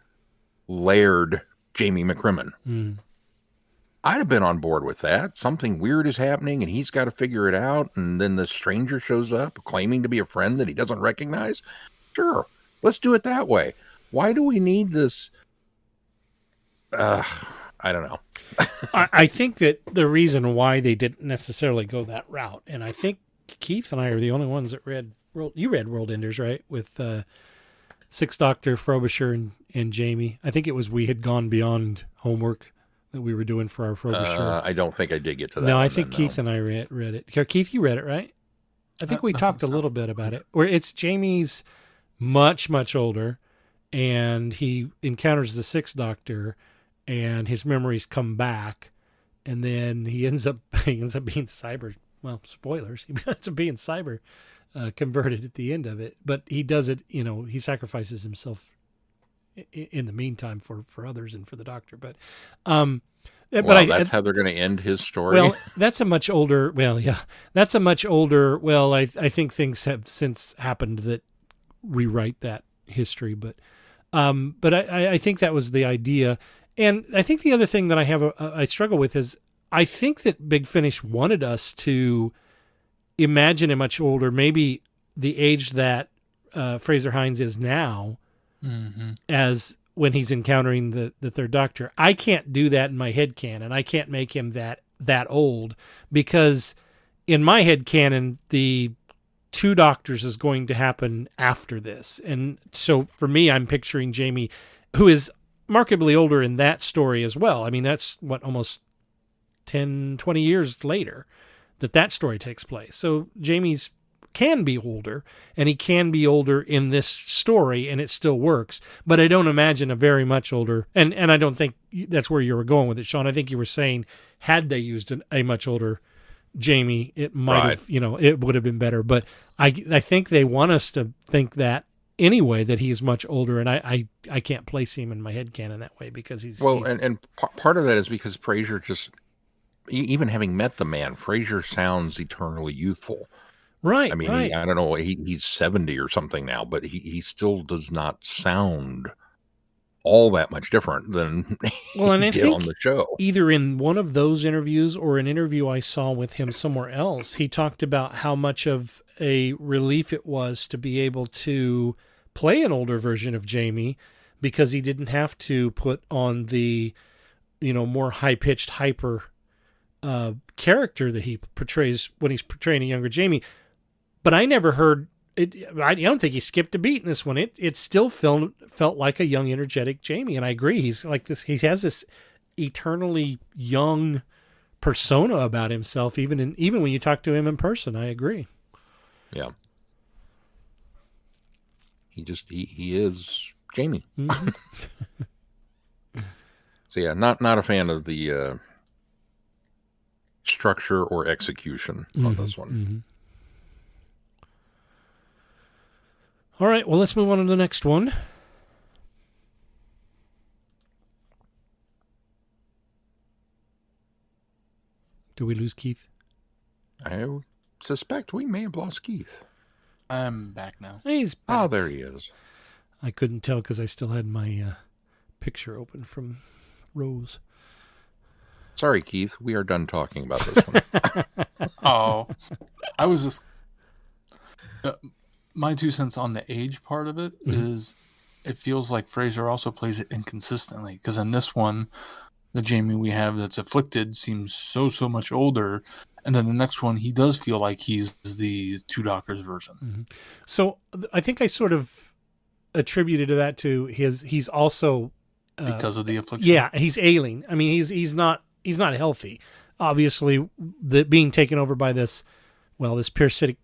[SPEAKER 3] layered Jamie McCrimmon?
[SPEAKER 4] Mm.
[SPEAKER 3] I'd have been on board with that. Something weird is happening and he's got to figure it out. And then the stranger shows up claiming to be a friend that he doesn't recognize. Sure. Let's do it that way. Why do we need this? I don't know.
[SPEAKER 4] I think that the reason why they didn't necessarily go that route, and I think Keith and I are the only ones that you read World Enders, right? With Sixth Doctor, Frobisher, and Jamie. I think it was we had gone beyond homework that we were doing for our Frobisher.
[SPEAKER 3] I don't think I did get to that.
[SPEAKER 4] No, I think Keith and I read it. Keith, you read it, right? I think we talked a little bit about it. Where it's Jamie's much, much older, and he encounters the Sixth Doctor, and his memories come back, and then he ends up being cyber. Well, spoilers. He ends up being cyber converted at the end of it. But he does it, he sacrifices himself in the meantime for others and for the Doctor. But
[SPEAKER 3] that's how they're going to end his story.
[SPEAKER 4] Well, that's a much older. Well, yeah, that's a much older. Well, I think things have since happened that rewrite that history, but I think that was the idea. And I think the other thing that I struggle with is I think that Big Finish wanted us to imagine a much older, maybe the age that Fraser Hines is now, as when he's encountering the Third Doctor. I can't do that in my headcanon. I can't make him that old, because in my headcanon, the Two Doctors is going to happen after this. And so for me, I'm picturing Jamie, who is markedly older in that story as well. I mean, that's almost 10, 20 years later that story takes place. So Jamie's can be older, and he can be older in this story, and it still works. But I don't imagine a very much older, and I don't think that's where you were going with it, Sean. I think you were saying, had they used a much older Jamie, it might have, it would have been better. But I think they want us to think that anyway, that he's much older, and I can't place him in my headcanon that way, because he's...
[SPEAKER 3] Well, and part of that is because Fraser just, even having met the man, Fraser sounds eternally youthful.
[SPEAKER 4] Right.
[SPEAKER 3] I mean,
[SPEAKER 4] right.
[SPEAKER 3] I don't know, he's 70 or something now, but he still does not sound all that much different than he did on the show.
[SPEAKER 4] Either in one of those interviews or an interview I saw with him somewhere else, he talked about how much of a relief it was to be able to play an older version of Jamie, because he didn't have to put on the, more high-pitched, hyper character that he portrays when he's portraying a younger Jamie. But I never heard it. I don't think he skipped a beat in this one. It still felt like a young, energetic Jamie, and I agree. He's like this. He has this eternally young persona about himself, even when you talk to him in person. I agree.
[SPEAKER 3] Yeah. He is Jamie.
[SPEAKER 4] Mm-hmm.
[SPEAKER 3] So yeah, not a fan of the structure or execution on this one.
[SPEAKER 4] Mm-hmm. All right, well, let's move on to the next one. Do we lose Keith?
[SPEAKER 3] I suspect we may have lost Keith.
[SPEAKER 2] I'm back now.
[SPEAKER 4] He's back.
[SPEAKER 3] Oh, there he is.
[SPEAKER 4] I couldn't tell because I still had my picture open from Rose.
[SPEAKER 3] Sorry, Keith. We are done talking about this one.
[SPEAKER 2] Oh, I was just... my 2 cents on the age part of it is it feels like Fraser also plays it inconsistently, because in this one, the Jamie we have that's afflicted seems so much older, and then the next one, he does feel like he's the Two Doctors version.
[SPEAKER 4] Mm-hmm. So I think I sort of attributed to that to he's also...
[SPEAKER 2] because of the affliction?
[SPEAKER 4] Yeah, he's ailing. I mean, he's not healthy. Obviously, being taken over by this parasitic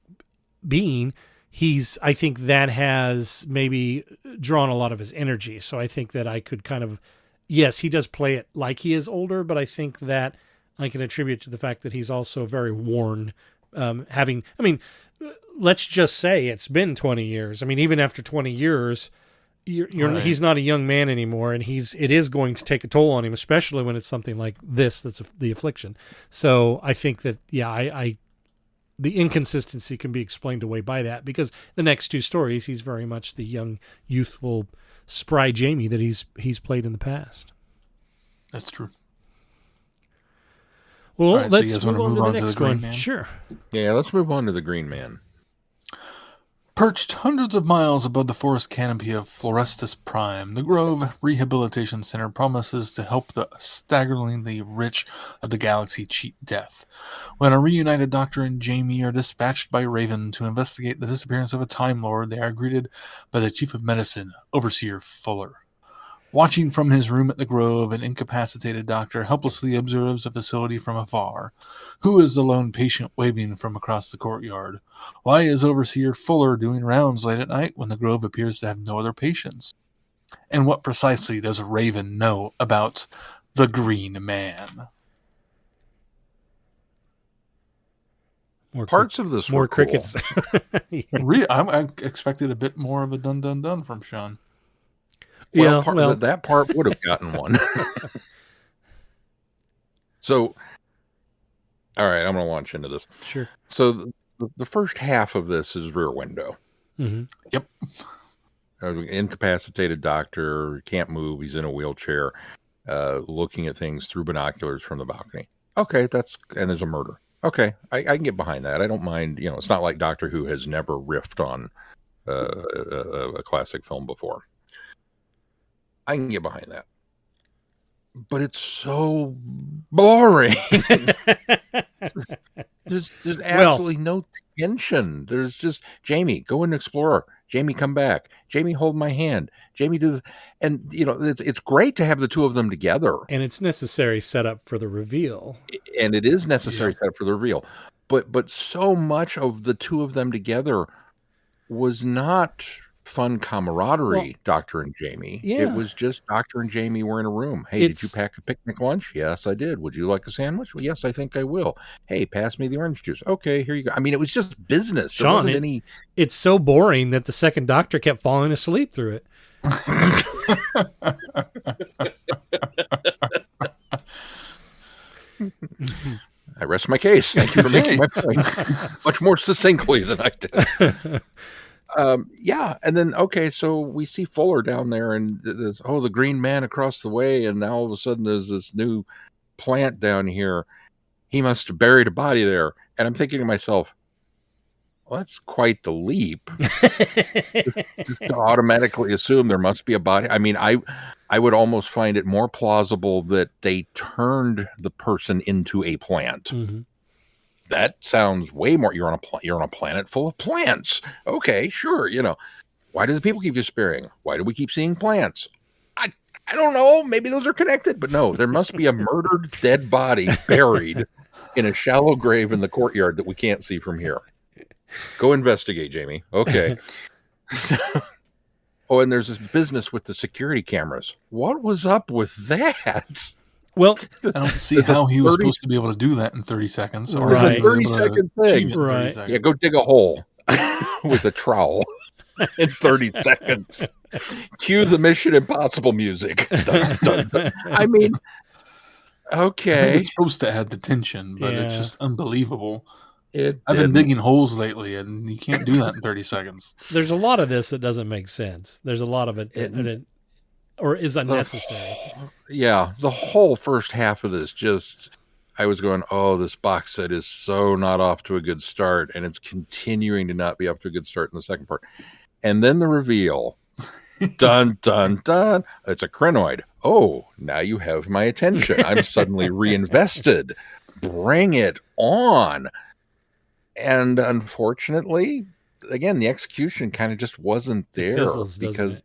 [SPEAKER 4] being... I think that has maybe drawn a lot of his energy. So I think that I could kind of, yes, he does play it like he is older, but I think that I can attribute to the fact that he's also very worn. Let's just say it's been 20 years. I mean, even after 20 years, right. He's not a young man anymore, and it is going to take a toll on him, especially when it's something like this, that's the affliction. So I think that, the inconsistency can be explained away by that, because the next two stories, he's very much the young, youthful, spry Jamie that he's played in the past.
[SPEAKER 2] That's true.
[SPEAKER 4] Well,
[SPEAKER 2] right,
[SPEAKER 4] let's
[SPEAKER 2] so
[SPEAKER 4] move on to the next one. Man? Sure.
[SPEAKER 3] Yeah, let's move on to the Green Man.
[SPEAKER 2] Perched hundreds of miles above the forest canopy of Florestus Prime, the Grove Rehabilitation Center promises to help the staggeringly rich of the galaxy cheat death. When a reunited Doctor and Jamie are dispatched by Raven to investigate the disappearance of a Time Lord, they are greeted by the Chief of Medicine, Overseer Fuller. Watching from his room at the Grove, an incapacitated Doctor helplessly observes the facility from afar. Who is the lone patient waving from across the courtyard? Why is Overseer Fuller doing rounds late at night when the Grove appears to have no other patients? And what precisely does Raven know about the Green Man?
[SPEAKER 3] Parts of this
[SPEAKER 4] more
[SPEAKER 3] were cool.
[SPEAKER 4] crickets.
[SPEAKER 2] I expected a bit more of a dun dun dun from Sean.
[SPEAKER 3] Well, that part would have gotten one. So, all right, I'm going to launch into this.
[SPEAKER 4] Sure.
[SPEAKER 3] So the first half of this is Rear Window.
[SPEAKER 4] Mm-hmm.
[SPEAKER 2] Yep.
[SPEAKER 3] Incapacitated doctor, can't move. He's in a wheelchair, looking at things through binoculars from the balcony. Okay, and there's a murder. Okay, I can get behind that. I don't mind. It's not like Doctor Who has never riffed on a classic film before. I can get behind that. But it's so boring. There's absolutely no tension. There's just, Jamie, go and explore. Jamie, come back. Jamie, hold my hand. Jamie, and it's great to have the two of them together.
[SPEAKER 4] And it's necessary setup for the reveal.
[SPEAKER 3] And it is necessary setup for the reveal. But so much of the two of them together was not fun camaraderie, Doctor and Jamie.
[SPEAKER 4] Yeah.
[SPEAKER 3] It was just Doctor and Jamie were in a room. Hey, did you pack a picnic lunch? Yes, I did. Would you like a sandwich? Well, yes, I think I will. Hey, pass me the orange juice. Okay, here you go. I mean, it was just business.
[SPEAKER 4] Sean, it's so boring that the second Doctor kept falling asleep through it.
[SPEAKER 3] I rest my case. Thank you for making my point much more succinctly than I did. And then so we see Fuller down there, and there's the Green Man across the way, and now all of a sudden there's this new plant down here. He must have buried a body there, and I'm thinking to myself, well, that's quite the leap. just to automatically assume there must be a body. I mean, I would almost find it more plausible that they turned the person into a plant.
[SPEAKER 4] Mm-hmm.
[SPEAKER 3] That sounds way more. You're on a planet full of plants. Okay, sure. Why do the people keep disappearing? Why do we keep seeing plants? I don't know. Maybe those are connected, but no, there must be a murdered dead body buried in a shallow grave in the courtyard that we can't see from here. Go investigate, Jamie. Okay. And there's this business with the security cameras. What was up with that?
[SPEAKER 4] Well,
[SPEAKER 2] I don't see how he was supposed to be able to do that in 30 seconds.
[SPEAKER 3] Or right. 30-second thing.
[SPEAKER 4] Right.
[SPEAKER 3] Yeah, go dig a hole with a trowel in 30 seconds. Cue the Mission Impossible music. Dun, dun, dun. I mean, okay.
[SPEAKER 2] I think it's supposed to add the tension, but it's just unbelievable.
[SPEAKER 3] I've
[SPEAKER 2] been digging holes lately, and you can't do that in 30 seconds.
[SPEAKER 4] There's a lot of this that doesn't make sense. There's a lot of it or is unnecessary.
[SPEAKER 3] The whole first half of this I was going, this box set is so not off to a good start, and it's continuing to not be up to a good start in the second part. And then the reveal, dun, dun, dun, it's a crinoid. Oh, now you have my attention. I'm suddenly reinvested. Bring it on. And unfortunately, again, the execution kind of just wasn't there because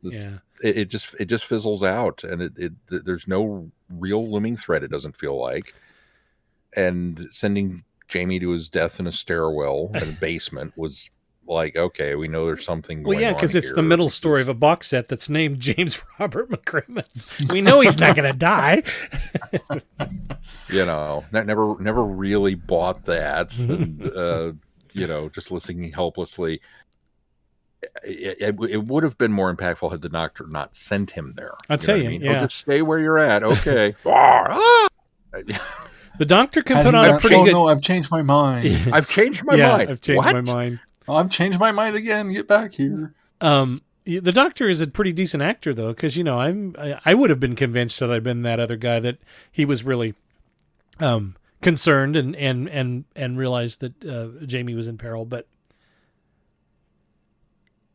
[SPEAKER 3] it just fizzles out, and there's no real looming threat. It doesn't feel like, and sending Jamie to his death in a stairwell in a basement was like, okay, we know there's something going on
[SPEAKER 4] because it's the middle story of a box set that's named James Robert McCrimmon. We know he's not going to die.
[SPEAKER 3] Never really bought that. And, just listening helplessly. It would have been more impactful had the Doctor not sent him there.
[SPEAKER 4] I'll tell you,
[SPEAKER 3] just stay where you're at. Okay.
[SPEAKER 4] The Doctor can put on a pretty good...
[SPEAKER 2] No, I've changed my mind.
[SPEAKER 3] I've changed my mind.
[SPEAKER 4] I've changed my mind.
[SPEAKER 2] Oh, I've changed my mind again. Get back here.
[SPEAKER 4] The Doctor is a pretty decent actor, though, because I would have been convinced had I been that other guy that he was really concerned and realized that Jamie was in peril. But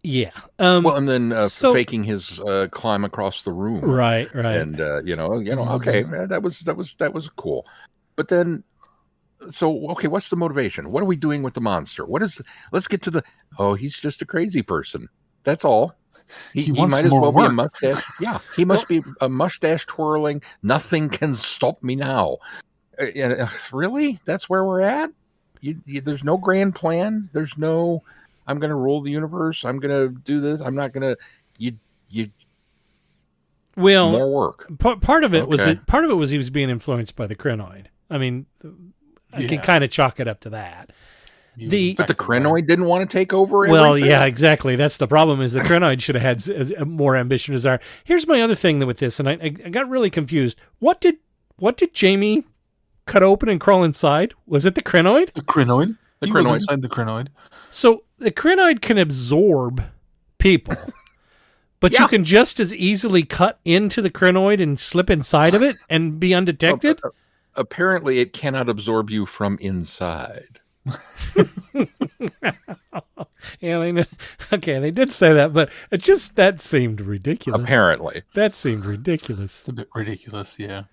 [SPEAKER 4] yeah,
[SPEAKER 3] and then faking his climb across the room,
[SPEAKER 4] right,
[SPEAKER 3] and okay, that was cool. But then, what's the motivation? What are we doing with the monster? Let's get to the. Oh, he's just a crazy person. That's all. He might as well be a mustache. Yeah, he must be a mustache twirling. Nothing can stop me now. Really? That's where we're at? There's no grand plan. There's no. I'm going to rule the universe. I'm going to do this. I'm not going to.
[SPEAKER 4] Well,
[SPEAKER 3] more work.
[SPEAKER 4] Part of it was he was being influenced by the crinoid. I mean, I can kind of chalk it up to that.
[SPEAKER 3] But the Crinoid didn't want to take over
[SPEAKER 4] Well,
[SPEAKER 3] everything?
[SPEAKER 4] yeah, exactly. That's the problem, is the Crinoid should have had more ambition and desire. Here's my other thing with this, and I got really confused. What did Jamie cut open and crawl inside? Was it the Crinoid?
[SPEAKER 2] The Crinoid?
[SPEAKER 3] The
[SPEAKER 2] He
[SPEAKER 3] Crinoid.
[SPEAKER 2] was inside the Crinoid.
[SPEAKER 4] So the Crinoid can absorb people, but you can just as easily cut into the Crinoid and slip inside of it and be undetected?
[SPEAKER 3] Apparently, it cannot absorb you from inside.
[SPEAKER 4] Yeah, they did say that, but that seemed ridiculous.
[SPEAKER 3] Apparently.
[SPEAKER 4] That seemed ridiculous.
[SPEAKER 2] It's a bit ridiculous, yeah.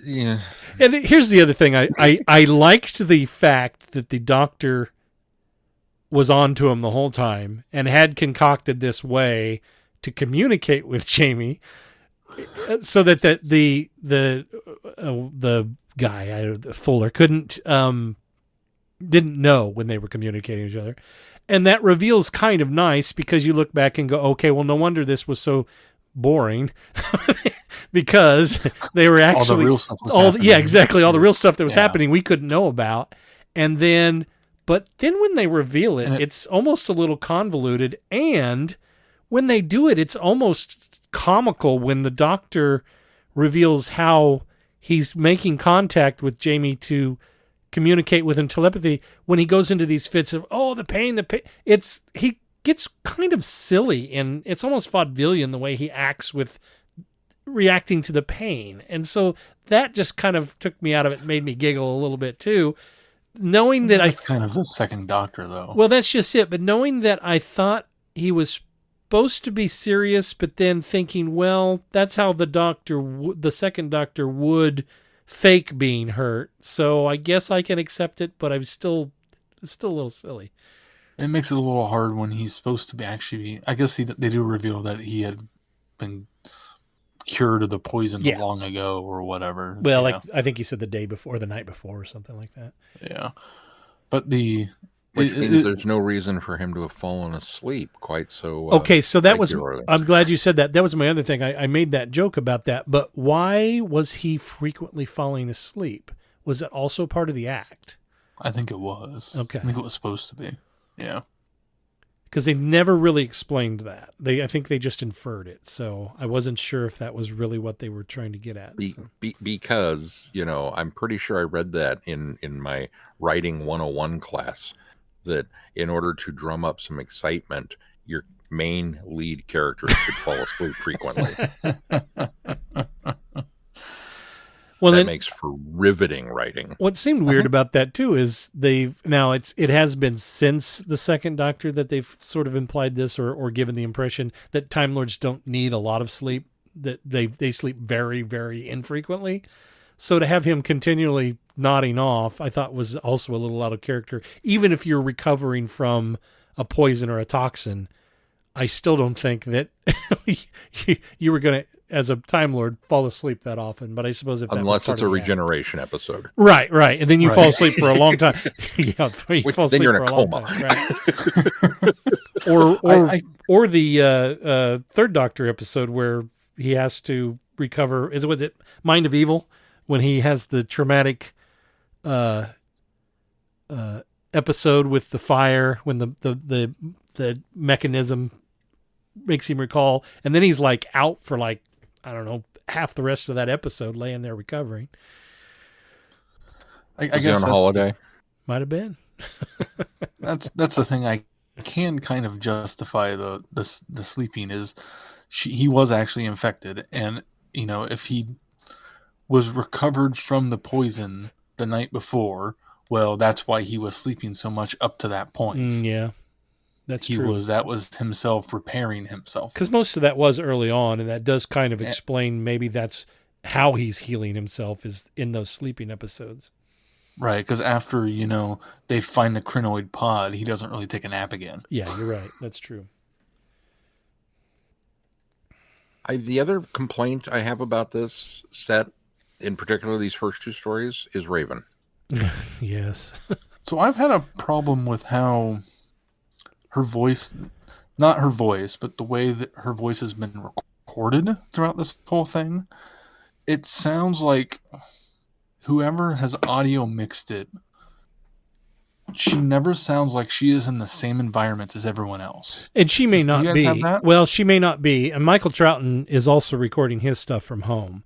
[SPEAKER 3] Yeah.
[SPEAKER 4] And here's the other thing. I liked the fact that the doctor was on to him the whole time and had concocted this way to communicate with Jamie, so that the guy, Fuller, didn't know when they were communicating with each other. And that reveals kind of nice, because you look back and go, okay, well, no wonder this was so boring, because they were actually
[SPEAKER 2] all the real stuff was happening.
[SPEAKER 4] Yeah, exactly. All the real stuff that was happening we couldn't know about. But then when they reveal it, it's almost a little convoluted. And when they do it, it's almost comical when the doctor reveals how he's making contact with Jamie to communicate with him telepathy, when he goes into these fits of, the pain. He gets kind of silly, and it's almost vaudevillian the way he acts with reacting to the pain. And so that just kind of took me out of it, made me giggle a little bit too. Knowing that
[SPEAKER 2] That's kind of the second Doctor, though.
[SPEAKER 4] Well, that's just it. But knowing that I thought he was supposed to be serious, but then thinking, well, that's how the second Doctor would fake being hurt. So I guess I can accept it, but it's still a little silly.
[SPEAKER 2] It makes it a little hard when he's supposed to be actually. I guess they do reveal that he had been cured of the poison long ago or whatever.
[SPEAKER 4] Well, I think he said the night before or something like that.
[SPEAKER 2] Yeah, but
[SPEAKER 3] which means there's no reason for him to have fallen asleep quite so.
[SPEAKER 4] Okay, so that
[SPEAKER 3] regularly.
[SPEAKER 4] I'm glad you said that. That was my other thing. I made that joke about that, but why was he frequently falling asleep? Was it also part of the act?
[SPEAKER 2] I think it was.
[SPEAKER 4] Okay,
[SPEAKER 2] I think it was supposed to be. Yeah.
[SPEAKER 4] Because they never really explained that. I think they just inferred it. So I wasn't sure if that was really what they were trying to get at.
[SPEAKER 3] Because, I'm pretty sure I read that in my writing 101 class, that in order to drum up some excitement, your main lead character should fall asleep frequently. Well, that makes for riveting writing.
[SPEAKER 4] What seemed weird about that too is it has been since the second Doctor that they've sort of implied this or given the impression that Time Lords don't need a lot of sleep, that they sleep very, very infrequently. So to have him continually nodding off, I thought was also a little out of character. Even if you're recovering from a poison or a toxin, I still don't think that you were going to, as a Time Lord, fall asleep that often. But I suppose if
[SPEAKER 3] unless it's a regeneration episode,
[SPEAKER 4] right, and then you fall asleep for a long time.
[SPEAKER 3] Then you're in a coma,
[SPEAKER 4] right? or the third Doctor episode where he has to recover. Was it Mind of Evil, when he has the traumatic episode with the fire, when the mechanism makes him recall, and then he's like out for I don't know, half the rest of that episode, laying there recovering.
[SPEAKER 2] I guess
[SPEAKER 3] on holiday
[SPEAKER 4] might have been.
[SPEAKER 2] that's the thing. I can kind of justify the sleeping is he was actually infected, and if he was recovered from the poison the night before, well, that's why he was sleeping so much up to that point.
[SPEAKER 4] Yeah. That's true.
[SPEAKER 2] That was himself repairing himself.
[SPEAKER 4] Because most of that was early on, and that does kind of explain maybe that's how he's healing himself, is in those sleeping episodes.
[SPEAKER 2] Right, because after, they find the Crinoid pod, he doesn't really take a nap again.
[SPEAKER 4] Yeah, you're right. That's true.
[SPEAKER 3] The other complaint I have about this set, in particular these first two stories, is Raven.
[SPEAKER 4] Yes.
[SPEAKER 2] So I've had a problem with how her voice, not her voice, but the way that her voice has been recorded throughout this whole thing. It sounds like whoever has audio mixed it she never sounds like she is in the same environment as everyone else.
[SPEAKER 4] And she may not
[SPEAKER 2] do you guys
[SPEAKER 4] be.
[SPEAKER 2] have that?
[SPEAKER 4] Well, she may not be. And Michael Troughton is also recording his stuff from home.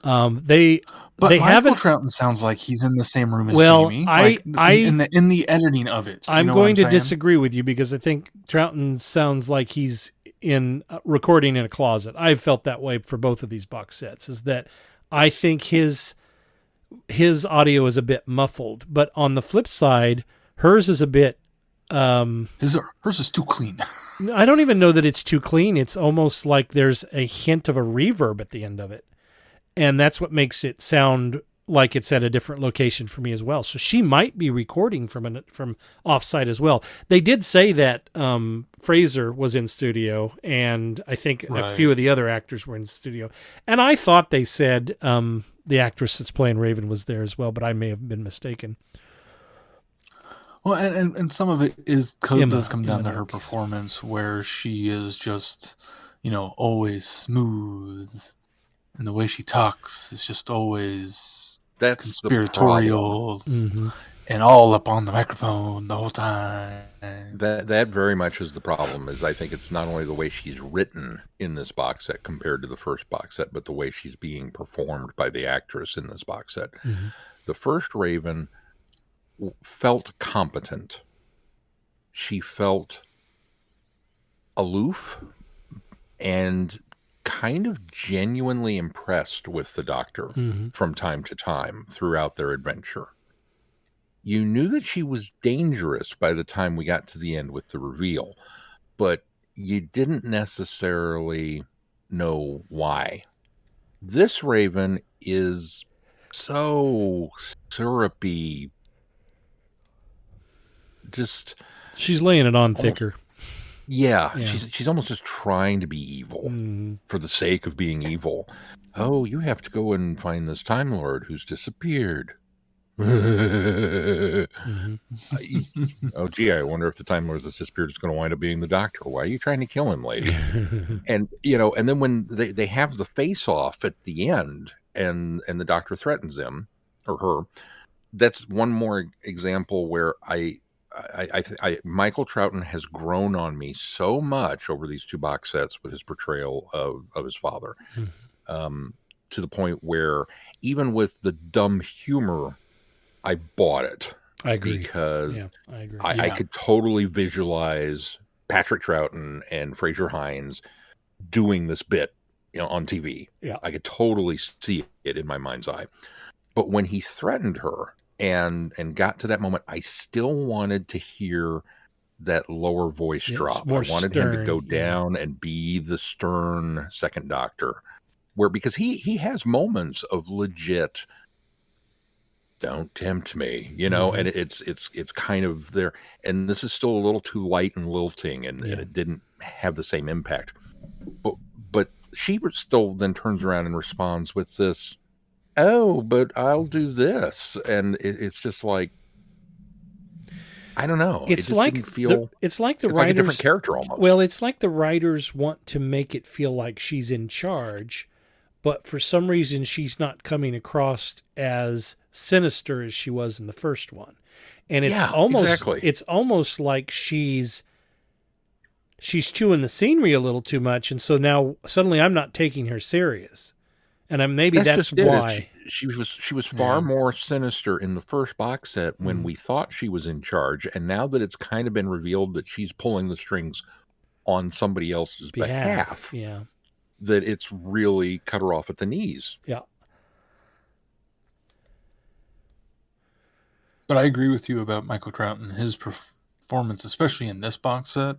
[SPEAKER 4] They
[SPEAKER 2] Michael
[SPEAKER 4] haven't.
[SPEAKER 2] Troughton sounds like he's in the same room as
[SPEAKER 4] Well,
[SPEAKER 2] Jamie.
[SPEAKER 4] in
[SPEAKER 2] the editing of it.
[SPEAKER 4] I'm
[SPEAKER 2] know
[SPEAKER 4] going
[SPEAKER 2] what
[SPEAKER 4] to
[SPEAKER 2] saying?
[SPEAKER 4] disagree with you because I think Troughton sounds like he's in recording in a closet. I've felt that way for both of these box sets. Is that I think his audio is a bit muffled, but on the flip side, hers is a bit.
[SPEAKER 2] Hers is too clean.
[SPEAKER 4] I don't even know that it's too clean. It's almost like there's a hint of a reverb at the end of it. And that's what makes it sound like it's at a different location for me as well. So she might be recording from offsite as well. They did say that Fraser was in studio, and I think a few of the other actors were in studio. And I thought they said the actress that's playing Raven was there as well, but I may have been mistaken.
[SPEAKER 2] Well, and some of it does come down to her performance, where she is just, always smooth. And the way she talks is just always conspiratorial and all up on the microphone the whole time.
[SPEAKER 3] That very much is the problem. Is I think it's not only the way she's written in this box set compared to the first box set, but the way she's being performed by the actress in this box set. Mm-hmm. The first Raven felt competent. She felt aloof and kind of genuinely impressed with the Doctor from time to time throughout their adventure. You knew that she was dangerous by the time we got to the end with the reveal, but you didn't necessarily know why. This Raven is so syrupy.
[SPEAKER 4] She's laying it on thicker.
[SPEAKER 3] Yeah, she's almost just trying to be evil for the sake of being evil. Oh, you have to go and find this Time Lord who's disappeared. Oh, gee, I wonder if the Time Lord that's disappeared is going to wind up being the Doctor. Why are you trying to kill him, lady? And then when they have the face-off at the end, and the Doctor threatens him or her, that's one more example where Michael Troughton has grown on me so much over these two box sets with his portrayal of his father, to the point where even with the dumb humor, I bought it.
[SPEAKER 4] I agree.
[SPEAKER 3] Because
[SPEAKER 4] I agree.
[SPEAKER 3] I could totally visualize Patrick Troughton and Fraser Hines doing this bit, on TV.
[SPEAKER 4] Yeah.
[SPEAKER 3] I could totally see it in my mind's eye. But when he threatened her and got to that moment, I still wanted to hear that lower voice drop. I wanted him to go down and be the stern second Doctor, because he has moments of legit, don't tempt me, and it's kind of there. And this is still a little too light and lilting, and it didn't have the same impact. But she still then turns around and responds with this, oh, but I'll do this. And it's just like, I don't know.
[SPEAKER 4] It's
[SPEAKER 3] like the writers, like a different character almost.
[SPEAKER 4] Well, it's like the writers want to make it feel like she's in charge, but for some reason she's not coming across as sinister as she was in the first one. And it's it's almost like she's chewing the scenery a little too much, and so now suddenly I'm not taking her serious. And maybe that's why
[SPEAKER 3] she was far more sinister in the first box set when we thought she was in charge, and now that it's kind of been revealed that she's pulling the strings on somebody else's behalf, that it's really cut her off at the knees.
[SPEAKER 4] Yeah.
[SPEAKER 2] But I agree with you about Michael Troughton, his performance, especially in this box set.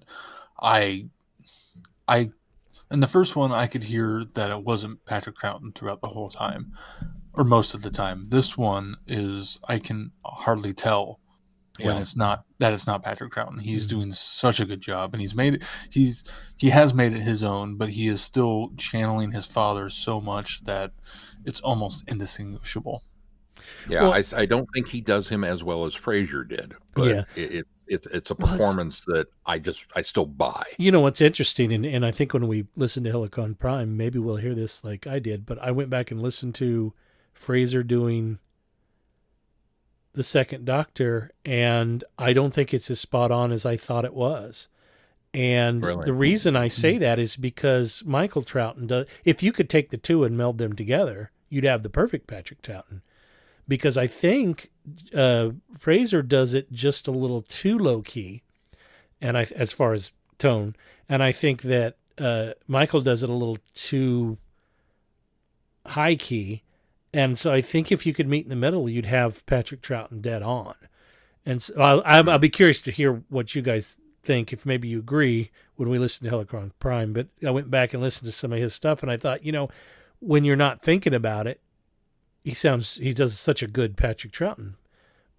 [SPEAKER 2] In the first one, I could hear that it wasn't Patrick Troughton throughout the whole time, or most of the time. This one I can hardly tell when it's not Patrick Troughton. He's doing such a good job, and he has made it his own, but he is still channeling his father so much that it's almost indistinguishable.
[SPEAKER 3] Yeah, well, I don't think he does him as well as Fraser did, but it's a performance that I still buy.
[SPEAKER 4] You know what's interesting, and I think when we listen to Helicon Prime, maybe we'll hear this like I did, but I went back and listened to Fraser doing the second Doctor, and I don't think it's as spot on as I thought it was. And
[SPEAKER 3] Really?
[SPEAKER 4] the reason I say that is because Michael Troughton does. If you could take the two and meld them together, you'd have the perfect Patrick Troughton. Because I think Fraser does it just a little too low key, and as far as tone, and I think that Michael does it a little too high key, and so I think if you could meet in the middle, you'd have Patrick Troughton dead on. And so I'll be curious to hear what you guys think, if maybe you agree when we listen to Helicron Prime. But I went back and listened to some of his stuff, and I thought, when you're not thinking about it, he does such a good Patrick Troughton.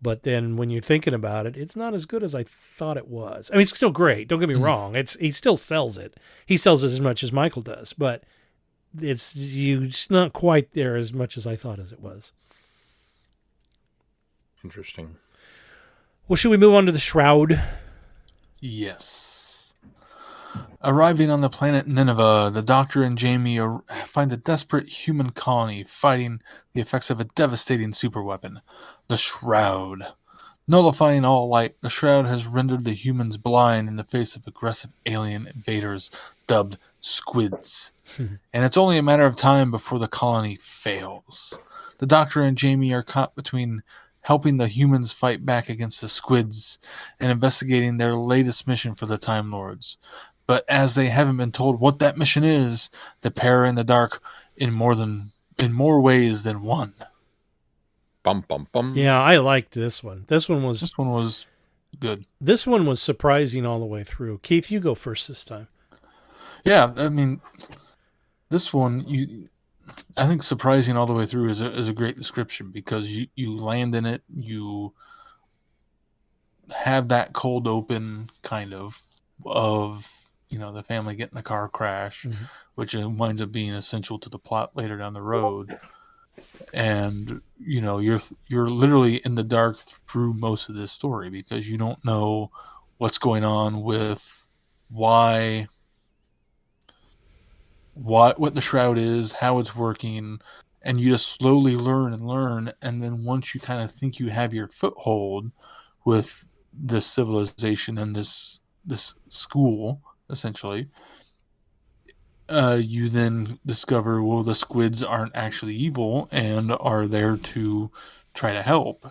[SPEAKER 4] But then when you're thinking about it, it's not as good as I thought it was. I mean, it's still great. Don't get me wrong. He still sells it. He sells it as much as Michael does, but it's not quite there as much as I thought as it was.
[SPEAKER 3] Interesting.
[SPEAKER 4] Well, should we move on to the Shroud?
[SPEAKER 2] Yes. Arriving on the planet Nineveh, the Doctor and Jamie find a desperate human colony fighting the effects of a devastating superweapon, the Shroud. Nullifying all light, the Shroud has rendered the humans blind in the face of aggressive alien invaders dubbed squids. And it's only a matter of time before the colony fails. The Doctor and Jamie are caught between helping the humans fight back against the squids and investigating their latest mission for the Time Lords. But as they haven't been told what that mission is, the pair are in the dark in more ways than one.
[SPEAKER 3] Bum bum bum.
[SPEAKER 4] Yeah, I liked this one. This one was
[SPEAKER 2] good.
[SPEAKER 4] This one was surprising all the way through. Keith, you go first this time.
[SPEAKER 2] Yeah, I mean, this one I think surprising all the way through is a great description, because you land in it, you have that cold open kind of the family getting the car crash, which winds up being essential to the plot later down the road. And you're literally in the dark through most of this story, because you don't know what's going on with what the Shroud is, how it's working, and you just slowly learn. And then once you kind of think you have your foothold with this civilization and this school, essentially, you then discover, well, the squids aren't actually evil and are there to try to help.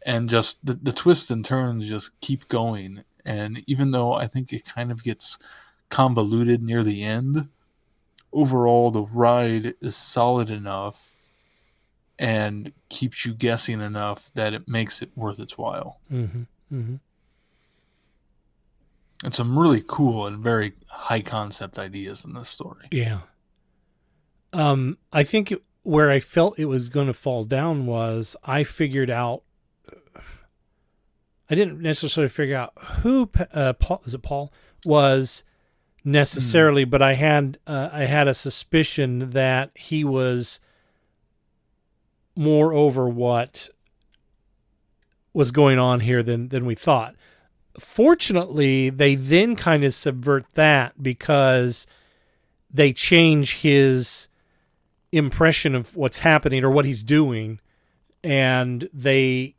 [SPEAKER 2] And just the twists and turns just keep going. And even though I think it kind of gets convoluted near the end, overall the ride is solid enough and keeps you guessing enough that it makes it worth its while.
[SPEAKER 4] Mm-hmm. Mm-hmm.
[SPEAKER 2] And some really cool and very high concept ideas in this story.
[SPEAKER 4] Yeah. I think where I felt it was going to fall down was I figured out, I didn't necessarily figure out who Paul was necessarily, but I had a suspicion that he was more over what was going on here than we thought. Fortunately, they then kind of subvert that, because they change his impression of what's happening or what he's doing, and they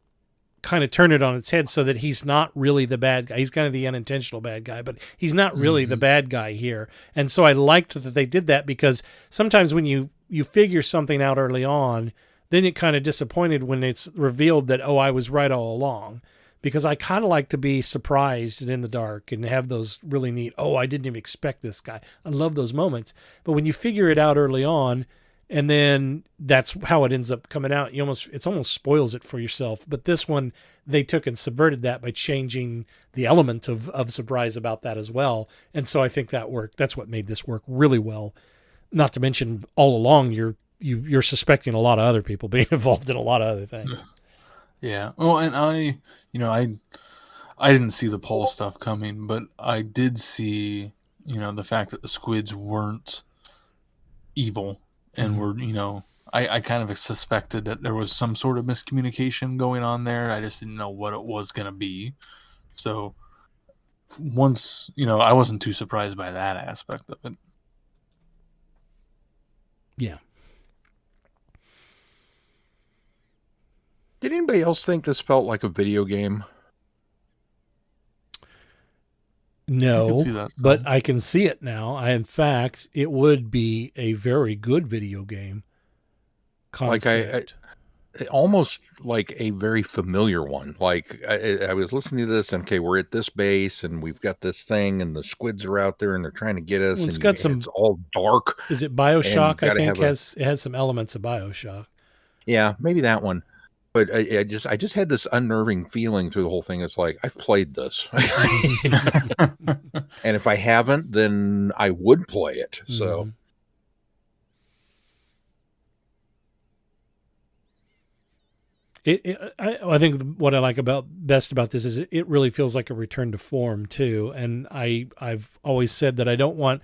[SPEAKER 4] kind of turn it on its head so that he's not really the bad guy. He's kind of the unintentional bad guy, but he's not really the bad guy here. And so I liked that they did that, because sometimes when you figure something out early on, then you're kind of disappointed when it's revealed that, oh, I was right all along. Because I kind of like to be surprised and in the dark and have those really neat, oh, I didn't even expect this guy. I love those moments. But when you figure it out early on, and then that's how it ends up coming out, it almost spoils it for yourself. But this one, they took and subverted that by changing the element of surprise about that as well. And so I think that worked. That's what made this work really well. Not to mention, all along, you're suspecting a lot of other people being involved in a lot of other things.
[SPEAKER 2] Yeah. Well, and I didn't see the Paul stuff coming, but I did see, the fact that the squids weren't evil and were, I kind of suspected that there was some sort of miscommunication going on there. I just didn't know what it was going to be. So once, I wasn't too surprised by that aspect of it.
[SPEAKER 4] Yeah.
[SPEAKER 3] Did anybody else think this felt like a video game?
[SPEAKER 4] No,
[SPEAKER 2] see that
[SPEAKER 4] but I can see it now. In fact, it would be a very good video game concept.
[SPEAKER 3] Like almost like a very familiar one. Like I was listening to this, and okay, we're at this base, and we've got this thing, and the squids are out there, and they're trying to get us.
[SPEAKER 4] Well,
[SPEAKER 3] it's all dark.
[SPEAKER 4] Is it BioShock? I think it has some elements of BioShock.
[SPEAKER 3] Yeah, maybe that one. But I just had this unnerving feeling through the whole thing. It's like, I've played this. And if I haven't, then I would play it. So.
[SPEAKER 4] I think what I like best about this is it really feels like a return to form too. And I've always said that I don't want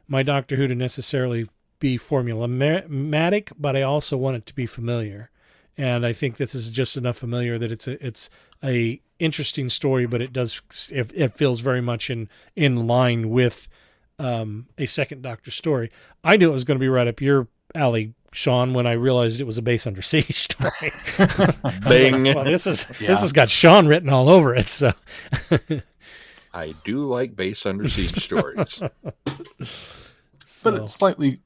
[SPEAKER 4] my Doctor Who to necessarily be formulaic, but I also want it to be familiar. And I think that this is just enough familiar that it's a interesting story, but it feels very much in line with a second Doctor story. I knew it was going to be right up your alley, Sean, when I realized it was a Base Under Siege story.
[SPEAKER 3] Bing.
[SPEAKER 4] Like, well, this has got Sean written all over it. So
[SPEAKER 3] I do like Base Under Siege stories,
[SPEAKER 2] but it slightly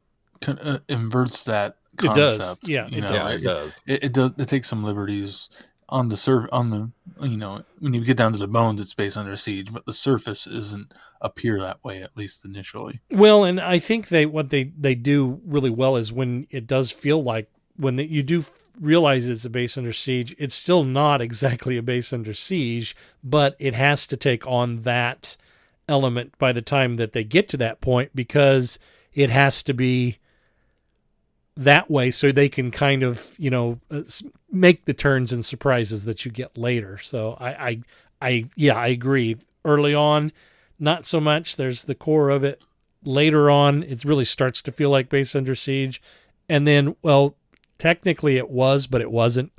[SPEAKER 2] inverts that concept.
[SPEAKER 4] It does. Yeah,
[SPEAKER 2] it does. It does. It takes some liberties on the when you get down to the bones, it's Base Under Siege, but the surface doesn't appear that way, at least initially.
[SPEAKER 4] Well, and I think what they do really well is when it does feel like when you do realize it's a Base Under Siege, it's still not exactly a Base Under Siege, but it has to take on that element by the time that they get to that point, because it has to be that way so they can kind of, make the turns and surprises that you get later. So I agree. Early on, not so much. There's the core of it. Later on, it really starts to feel like Base Under Siege. And then, well, technically it was, but it wasn't.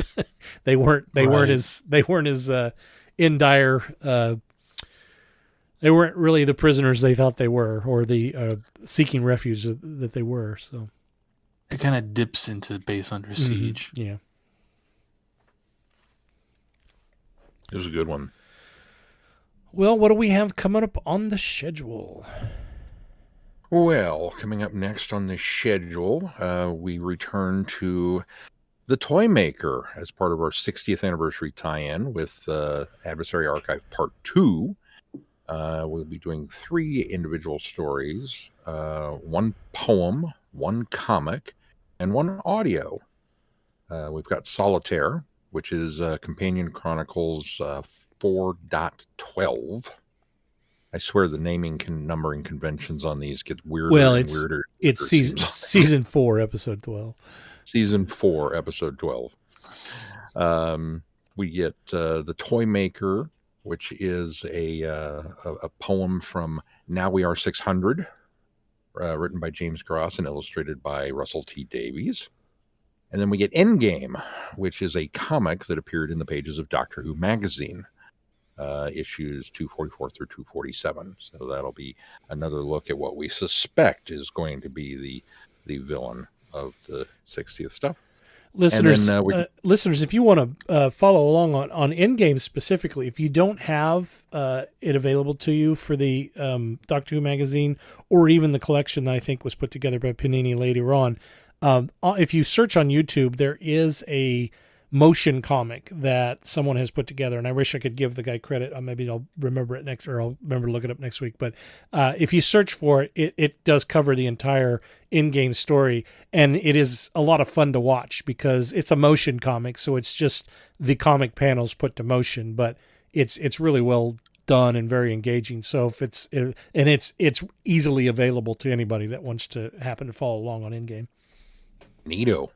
[SPEAKER 4] They weren't as in dire. They weren't really the prisoners they thought they were, or the seeking refuge that they were. So
[SPEAKER 2] it kind of dips into Base Under Siege.
[SPEAKER 4] Mm-hmm. Yeah.
[SPEAKER 3] It was a good one.
[SPEAKER 4] Well, what do we have coming up on the schedule?
[SPEAKER 3] Well, coming up next on the schedule, we return to The Toy Maker as part of our 60th anniversary tie-in with Adversary Archive Part 2. We'll be doing 3 individual stories, 1 poem, 1 comic, and 1 audio. We've got Solitaire, which is Companion Chronicles 4.12. I swear the numbering conventions on these get weirder and weirder.
[SPEAKER 4] It's season 4, episode 12.
[SPEAKER 3] Season 4, episode 12. We get The Toy Maker, which is a poem from Now We Are 600, written by James Gross and illustrated by Russell T. Davies. And then we get Endgame, which is a comic that appeared in the pages of Doctor Who magazine, issues 244 through 247. So that'll be another look at what we suspect is going to be the villain of the 60th stuff.
[SPEAKER 4] Listeners, if you want to follow along on Endgame specifically, if you don't have it available to you for the Doctor Who magazine, or even the collection that I think was put together by Panini later on, if you search on YouTube, there is a motion comic that someone has put together, and I wish I could give the guy credit. Maybe I'll remember it next, or I'll remember to look it up next week. But if you search for it, it does cover the entire in-game story, and it is a lot of fun to watch because it's a motion comic, so it's just the comic panels put to motion, but it's really well done and very engaging. So if it's easily available to anybody that wants to happen to follow along on in-game.
[SPEAKER 3] Neato.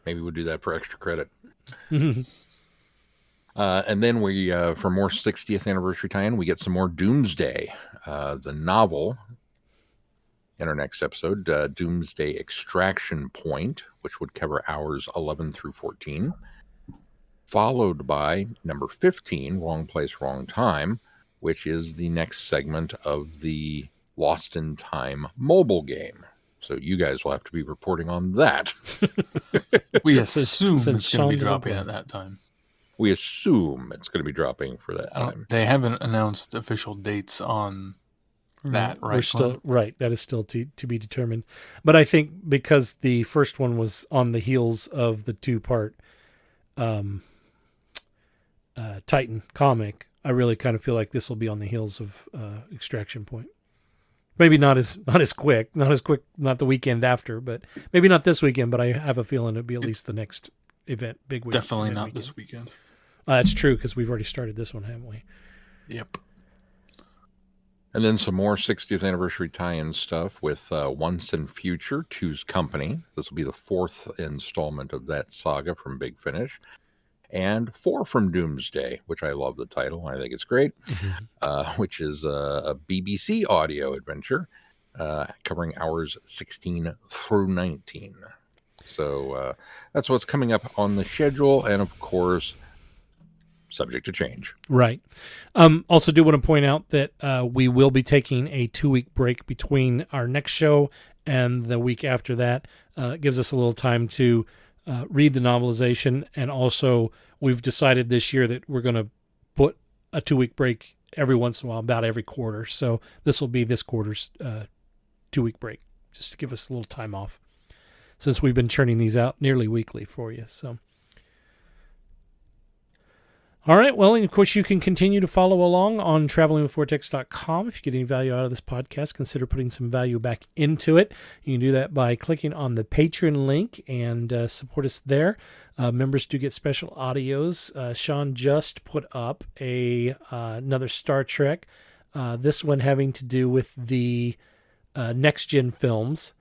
[SPEAKER 3] Maybe we'll do that for extra credit. And then we, for more 60th anniversary tie-in, we get some more Doomsday, the novel, in our next episode, Doomsday Extraction Point, which would cover hours 11 through 14, followed by number 15, Wrong Place, Wrong Time, which is the next segment of the Lost in Time mobile game. So you guys will have to be reporting on that.
[SPEAKER 2] We assume
[SPEAKER 4] Since
[SPEAKER 2] it's going to be
[SPEAKER 4] Sean
[SPEAKER 2] dropping
[SPEAKER 4] doesn't
[SPEAKER 2] at that time.
[SPEAKER 3] We assume it's going to be dropping for that time.
[SPEAKER 2] They haven't announced official dates on that, right?
[SPEAKER 4] We're still right. That is still to be determined. But I think because the first one was on the heels of the 2-part Titan comic, I really kind of feel like this will be on the heels of Extraction Point. Maybe not as quick, not the weekend after, but maybe not this weekend. But I have a feeling it'll be at least the next event, big week.
[SPEAKER 2] Definitely not this weekend.
[SPEAKER 4] That's true because we've already started this one, haven't we?
[SPEAKER 2] Yep.
[SPEAKER 3] And then some more 60th anniversary tie-in stuff with Once and Future, Two's Company. This will be the 4th installment of that saga from Big Finish. And 4 from Doomsday, which I love the title. I think it's great, which is a BBC audio adventure covering hours 16 through 19. So that's what's coming up on the schedule. And, of course, subject to change.
[SPEAKER 4] Right. Also do want to point out that we will be taking a 2-week break between our next show and the week after that. It gives us a little time to read the novelization, and also we've decided this year that we're going to put a 2-week break every once in a while, about every quarter. So this will be this quarter's 2-week break, just to give us a little time off, since we've been churning these out nearly weekly for you. So. All right. Well, and of course, you can continue to follow along on travelingwithvortex.com. If you get any value out of this podcast, consider putting some value back into it. You can do that by clicking on the Patreon link and support us there. Members do get special audios. Sean just put up another Star Trek, this one having to do with the next-gen films.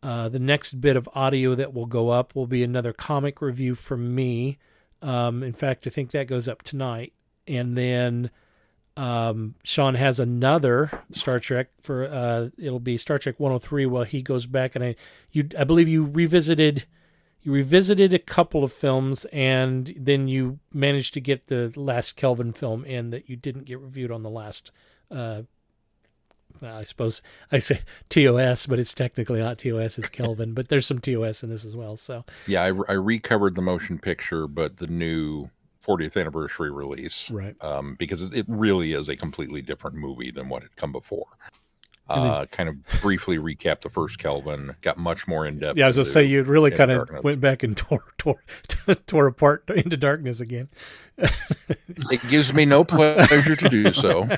[SPEAKER 4] The next bit of audio that will go up will be another comic review from me. In fact, I think that goes up tonight. And then Sean has another Star Trek for it'll be Star Trek 103. Well, he goes back and I believe you revisited a couple of films, and then you managed to get the last Kelvin film in that you didn't get reviewed on the last. I suppose I say TOS, but it's technically not TOS, it's Kelvin, but there's some TOS in this as well. So
[SPEAKER 3] yeah, I recovered the motion picture, but the new 40th anniversary release,
[SPEAKER 4] right?
[SPEAKER 3] Because it really is a completely different movie than what had come before. Kind of briefly recap the first Kelvin, got much more in depth.
[SPEAKER 4] Yeah, I was going to say you really kind of went back and tore apart Into Darkness again.
[SPEAKER 3] It gives me no pleasure to do so.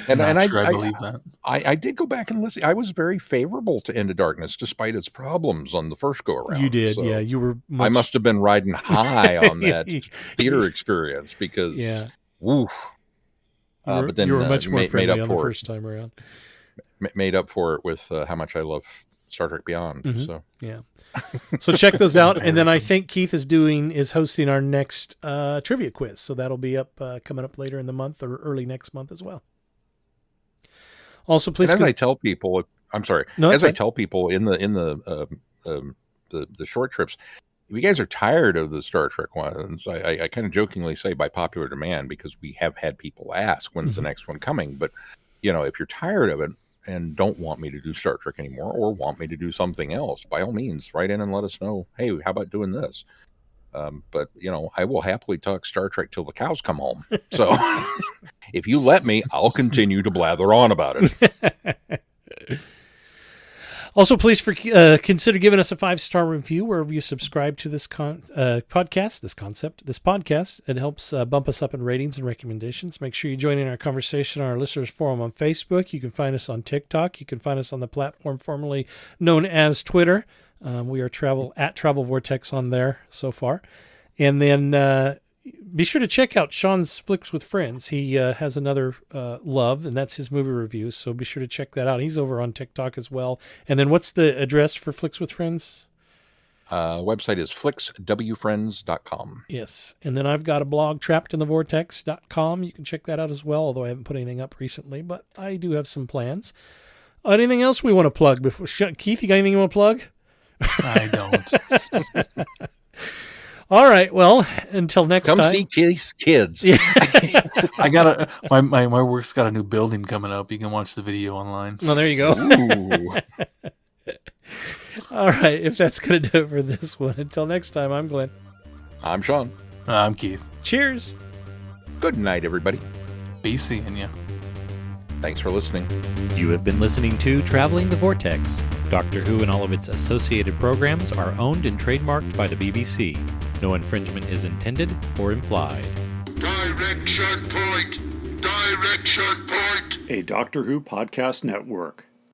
[SPEAKER 3] And I
[SPEAKER 2] believe that.
[SPEAKER 3] I did go back and listen. I was very favorable to Into Darkness despite its problems on the first go around.
[SPEAKER 4] You did, yeah. You were.
[SPEAKER 3] I must have been riding high on that theater experience because, woof. But then
[SPEAKER 4] you were much more friendly
[SPEAKER 3] made up
[SPEAKER 4] on
[SPEAKER 3] for
[SPEAKER 4] the first time around.
[SPEAKER 3] Made up for it with how much I love Star Trek Beyond.
[SPEAKER 4] Mm-hmm.
[SPEAKER 3] So
[SPEAKER 4] yeah, so check those out. And then I think Keith is hosting our next trivia quiz, so that'll be up coming up later in the month or early next month as well. Also, please.
[SPEAKER 3] And as I tell people, I'm sorry.
[SPEAKER 4] No,
[SPEAKER 3] as I tell people in the short trips, if you guys are tired of the Star Trek ones, I kind of jokingly say by popular demand, because we have had people ask when's the next one coming. But if you're tired of it and don't want me to do Star Trek anymore, or want me to do something else, by all means, write in and let us know. Hey, how about doing this? But I will happily talk Star Trek till the cows come home. So if you let me, I'll continue to blather on about it.
[SPEAKER 4] Also, please consider giving us a 5-star review wherever you subscribe to this podcast. It helps bump us up in ratings and recommendations. Make sure you join in our conversation on our listeners forum on Facebook. You can find us on TikTok. You can find us on the platform formerly known as Twitter. We are at Travel Vortex on there so far. And then be sure to check out Sean's Flicks with Friends. He has another love, and that's his movie reviews. So be sure to check that out. He's over on TikTok as well. And then what's the address for Flicks with Friends?
[SPEAKER 3] Website is flickswfriends.com.
[SPEAKER 4] Yes. And then I've got a blog, trappedinthevortex.com. You can check that out as well, although I haven't put anything up recently, but I do have some plans. Anything else we want to plug? Keith, you got anything you want to plug?
[SPEAKER 2] I don't.
[SPEAKER 4] All right. Well, until next time.
[SPEAKER 3] Come see kids.
[SPEAKER 4] Yeah.
[SPEAKER 2] I got my work's got a new building coming up. You can watch the video online.
[SPEAKER 4] Well, there you go. All right, if that's going to do it for this one. Until next time, I'm Glenn.
[SPEAKER 3] I'm Sean.
[SPEAKER 2] I'm Keith.
[SPEAKER 4] Cheers.
[SPEAKER 3] Good night, everybody.
[SPEAKER 2] Be seeing you.
[SPEAKER 3] Thanks for listening.
[SPEAKER 1] You have been listening to Traveling the Vortex. Doctor Who and all of its associated programs are owned and trademarked by the BBC. No infringement is intended or implied.
[SPEAKER 22] Direction point! Direction point!
[SPEAKER 8] A Doctor Who podcast network.